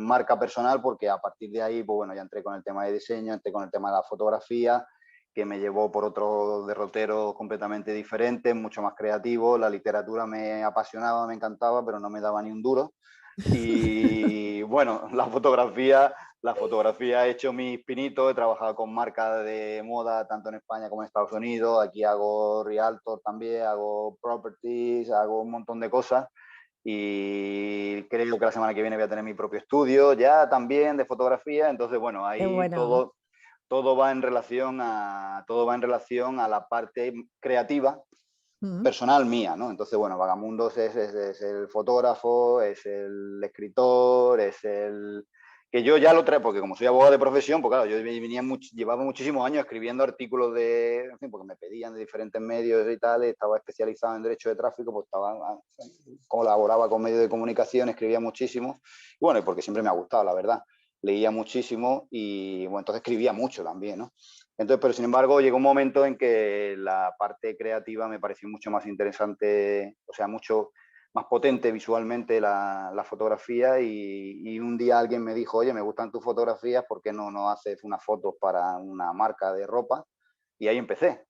marca personal, porque a partir de ahí, pues bueno, ya entré con el tema de diseño, entré con el tema de la fotografía, que me llevó por otro derrotero completamente diferente, mucho más creativo. La literatura me apasionaba, me encantaba, pero no me daba ni un duro. Y bueno, la fotografía he hecho mis pinitos, he trabajado con marcas de moda tanto en España como en Estados Unidos. Aquí hago realtor también, hago properties, hago un montón de cosas. Y creo que la semana que viene voy a tener mi propio estudio ya también de fotografía. Entonces, bueno, ahí todo va en relación a la parte creativa personal mía, ¿no? Entonces, bueno, Vagamundos es el fotógrafo, es el escritor, es el que yo ya lo traigo, porque como soy abogado de profesión, pues claro, yo llevaba muchísimos años escribiendo artículos en fin, porque me pedían de diferentes medios y tal, estaba especializado en derecho de tráfico, pues colaboraba con medios de comunicación, escribía muchísimo, y bueno, y porque siempre me ha gustado, la verdad, leía muchísimo y bueno, entonces escribía mucho también, ¿no? Entonces, pero sin embargo, llegó un momento en que la parte creativa me pareció mucho más interesante, o sea, mucho más potente visualmente la fotografía y un día alguien me dijo, oye, me gustan tus fotografías, ¿por qué no haces unas fotos para una marca de ropa? Y ahí empecé.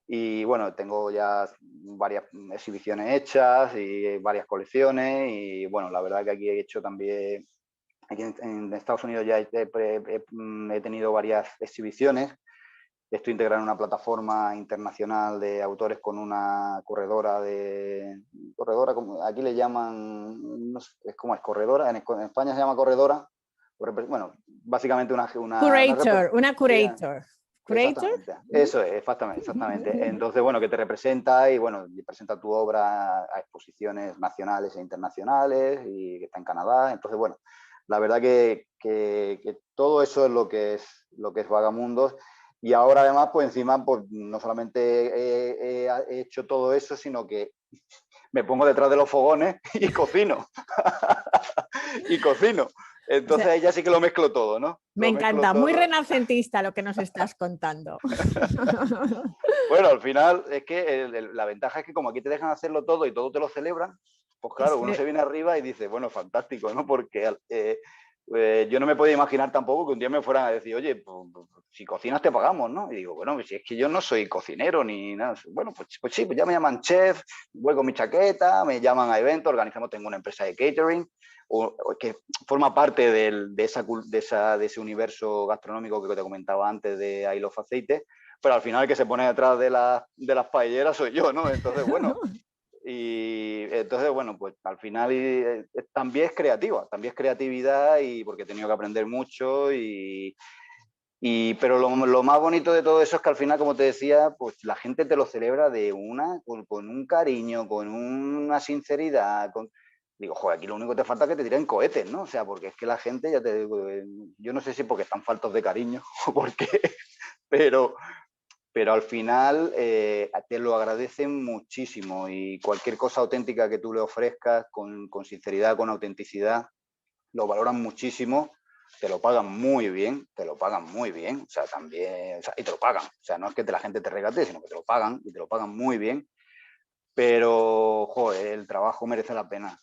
Y bueno, tengo ya varias exhibiciones hechas y varias colecciones y bueno, la verdad que aquí he hecho también, aquí en Estados Unidos ya he tenido varias exhibiciones. Estoy integrado en una plataforma internacional de autores con una corredora, aquí le llaman, no sé, ¿cómo es? Corredora, en España se llama corredora. Bueno, básicamente una Curator, una curator. ¿Curator? Exactamente, eso es, exactamente. Entonces, bueno, que te representa y, bueno, presenta tu obra a exposiciones nacionales e internacionales y que está en Canadá. Entonces, bueno, la verdad que todo eso es lo que es Vagamundos. Y ahora además, pues encima, pues no solamente he hecho todo eso, sino que me pongo detrás de los fogones y cocino. y cocino. Entonces ahí ya sí que lo mezclo todo, ¿no? Me encanta, muy renacentista lo que nos estás contando. Bueno, al final es que la ventaja es que como aquí te dejan hacerlo todo y todo te lo celebran, pues claro, uno se viene arriba y dice, bueno, fantástico, ¿no? Porque yo no me podía imaginar tampoco que un día me fueran a decir, oye, pues, si cocinas te pagamos, ¿no? Y digo, bueno, si es que yo no soy cocinero ni nada. Bueno, pues sí, pues ya me llaman chef, voy con mi chaqueta, me llaman a eventos, tengo una empresa de catering, que forma parte de ese universo gastronómico que te comentaba antes de I Love Aceite, pero al final el que se pone detrás de las paelleras soy yo, ¿no? Entonces, bueno... Y entonces, bueno, pues al final también es creatividad y porque he tenido que aprender mucho pero lo más bonito de todo eso es que al final, como te decía, pues la gente te lo celebra con un cariño, con una sinceridad, digo, joder, aquí lo único que te falta es que te tiren cohetes, ¿no? O sea, porque es que la gente, ya te digo, yo no sé si porque están faltos de cariño o por qué, pero al final te lo agradecen muchísimo y cualquier cosa auténtica que tú le ofrezcas con sinceridad, con autenticidad, lo valoran muchísimo, te lo pagan muy bien, o sea, también, y te lo pagan, o sea, no es que la gente te regate, sino que te lo pagan y te lo pagan muy bien. Pero, joder, el trabajo merece la pena.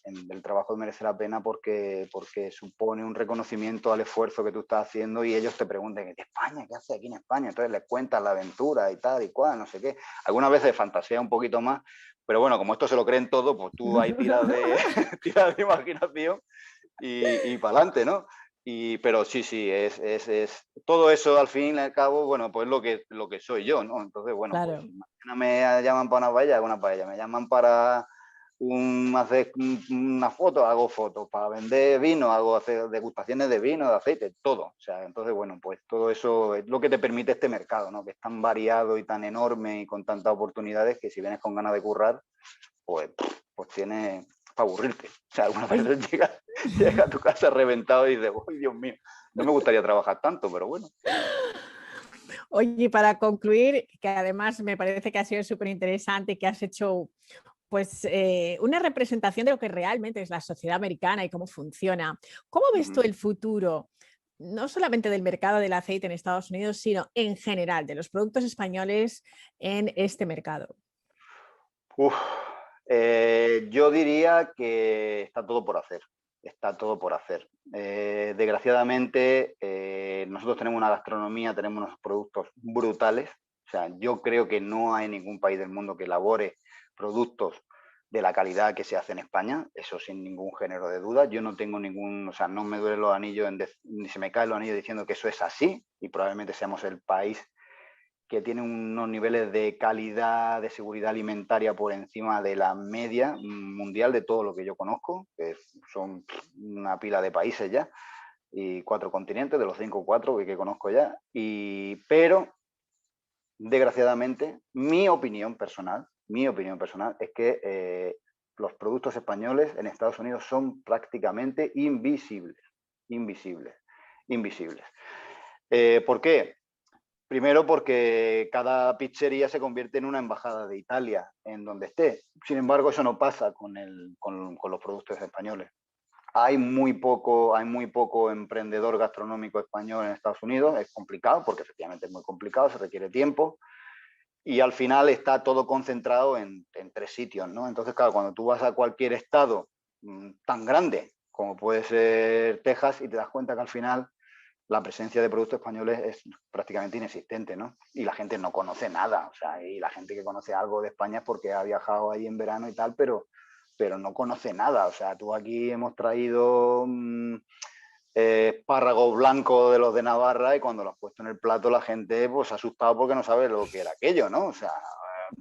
Porque supone un reconocimiento al esfuerzo que tú estás haciendo y ellos te preguntan, ¿en España? ¿Qué haces aquí en España? Entonces les cuentas la aventura y tal y cual, no sé qué. Algunas veces fantasea un poquito más, pero bueno, como esto se lo creen todo, pues tú ahí tiras de imaginación y para adelante, ¿no? Pero sí, es todo eso al fin y al cabo, bueno, pues lo que soy yo, ¿no? Entonces, bueno, claro. Pues mañana me llaman para una paella, me llaman para hacer una foto, hago fotos, para vender vino, hacer degustaciones de vino, de aceite, todo. O sea, entonces, bueno, pues todo eso es lo que te permite este mercado, ¿no? Que es tan variado y tan enorme y con tantas oportunidades que si vienes con ganas de currar, pues tienes para aburrirte. O sea, algunas veces llega a tu casa reventado y dices, ¡ay, Dios mío! No me gustaría trabajar tanto, pero bueno. Oye, para concluir, que además me parece que ha sido súper interesante y que has hecho pues una representación de lo que realmente es la sociedad americana y cómo funciona. ¿Cómo ves tú el futuro, no solamente del mercado del aceite en Estados Unidos, sino en general de los productos españoles en este mercado? Yo diría que está todo por hacer. Desgraciadamente, nosotros tenemos una gastronomía, tenemos unos productos brutales. O sea, yo creo que no hay ningún país del mundo que elabore productos de la calidad que se hace en España, eso sin ningún género de duda. Yo no tengo no me duelen los anillos, ni se me caen los anillos diciendo que eso es así y probablemente seamos el país que tiene unos niveles de calidad, de seguridad alimentaria por encima de la media mundial de todo lo que yo conozco, que son una pila de países ya, y 4 continentes, de los 5 o 4 que conozco ya. Pero, desgraciadamente, mi opinión personal es que los productos españoles en Estados Unidos son prácticamente invisibles. invisibles, invisibles. ¿Por qué? Primero porque cada pizzería se convierte en una embajada de Italia en donde esté. Sin embargo, eso no pasa con los productos españoles. Hay muy poco emprendedor gastronómico español en Estados Unidos. Es complicado porque efectivamente es muy complicado, se requiere tiempo. Y al final está todo concentrado en 3 sitios, ¿no? Entonces, claro, cuando tú vas a cualquier estado tan grande como puede ser Texas y te das cuenta que al final la presencia de productos españoles es prácticamente inexistente, ¿no? Y la gente no conoce nada, o sea, y la gente que conoce algo de España es porque ha viajado ahí en verano y tal, pero no conoce nada. O sea, tú aquí hemos traído espárragos blancos de los de Navarra y cuando los has puesto en el plato la gente pues se ha asustado porque no sabe lo que era aquello, ¿no? O sea,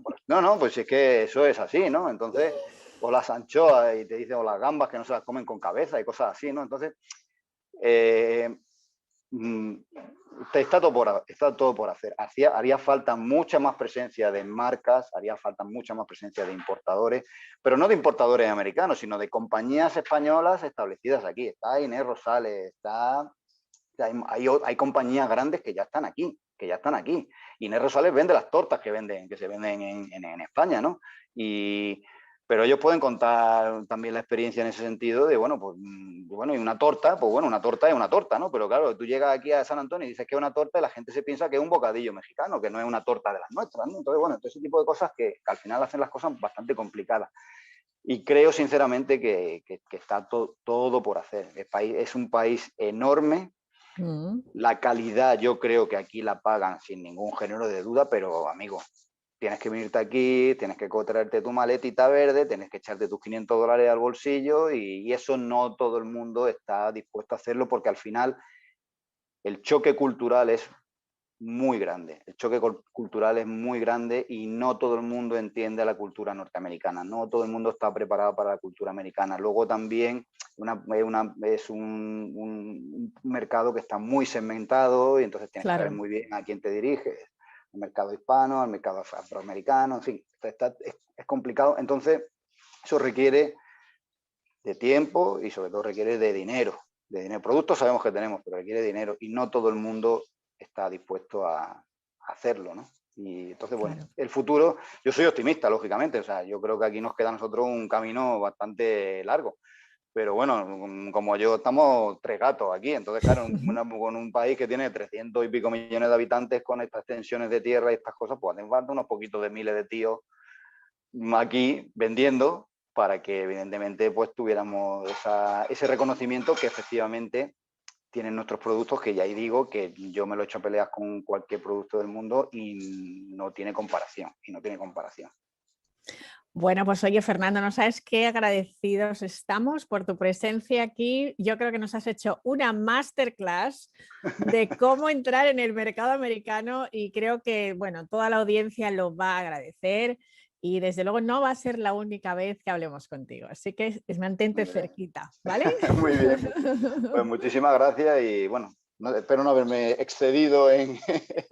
pues, pues es que eso es así, ¿no? Entonces, o las anchoas y te dicen, o las gambas que no se las comen con cabeza y cosas así, ¿no? Entonces, está todo por hacer. Haría falta mucha más presencia de marcas, haría falta mucha más presencia de importadores, pero no de importadores americanos, sino de compañías españolas establecidas aquí. Está Inés Rosales, hay compañías grandes que ya están aquí, Inés Rosales vende las tortas que se venden en España, ¿no? Pero ellos pueden contar también la experiencia en ese sentido de, y una torta, una torta es una torta, ¿no? Pero claro, tú llegas aquí a San Antonio y dices que es una torta y la gente se piensa que es un bocadillo mexicano, que no es una torta de las nuestras, ¿no? Entonces, todo ese tipo de cosas que al final hacen las cosas bastante complicadas. Y creo sinceramente que está todo por hacer. Es un país enorme. La calidad yo creo que aquí la pagan sin ningún género de duda, pero amigo, tienes que venirte aquí, tienes que traerte tu maletita verde, tienes que echarte tus $500 al bolsillo y eso no todo el mundo está dispuesto a hacerlo porque al final el choque cultural es muy grande. El choque cultural es muy grande y no todo el mundo entiende la cultura norteamericana, no todo el mundo está preparado para la cultura americana. Luego también es un mercado que está muy segmentado y entonces tienes que saber muy bien a quién te diriges. Al mercado hispano, al mercado afroamericano, en fin, es complicado. Entonces, eso requiere de tiempo y sobre todo requiere de dinero. Productos sabemos que tenemos, pero requiere dinero y no todo el mundo está dispuesto a hacerlo, ¿no? Y entonces, el futuro, yo soy optimista, lógicamente, o sea, yo creo que aquí nos queda a nosotros un camino bastante largo. Pero bueno, como yo, estamos 3 gatos aquí, entonces claro, con un país que tiene 300 y pico millones de habitantes con estas extensiones de tierra y estas cosas, pues hacen falta unos poquitos de miles de tíos aquí vendiendo para que evidentemente pues tuviéramos ese reconocimiento que efectivamente tienen nuestros productos, que ya ahí digo que yo me lo he hecho a peleas con cualquier producto del mundo y no tiene comparación, Bueno, pues oye, Fernando, no sabes qué agradecidos estamos por tu presencia aquí. Yo creo que nos has hecho una masterclass de cómo entrar en el mercado americano y creo que, bueno, toda la audiencia lo va a agradecer y desde luego no va a ser la única vez que hablemos contigo. Así que mantente cerquita, ¿vale? Muy bien. Pues muchísimas gracias y bueno, espero no haberme excedido en...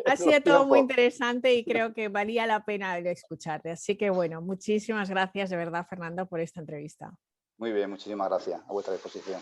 Ha sido todo muy interesante y creo que valía la pena escucharte. Así que bueno, muchísimas gracias de verdad, Fernando, por esta entrevista. Muy bien, muchísimas gracias. A vuestra disposición.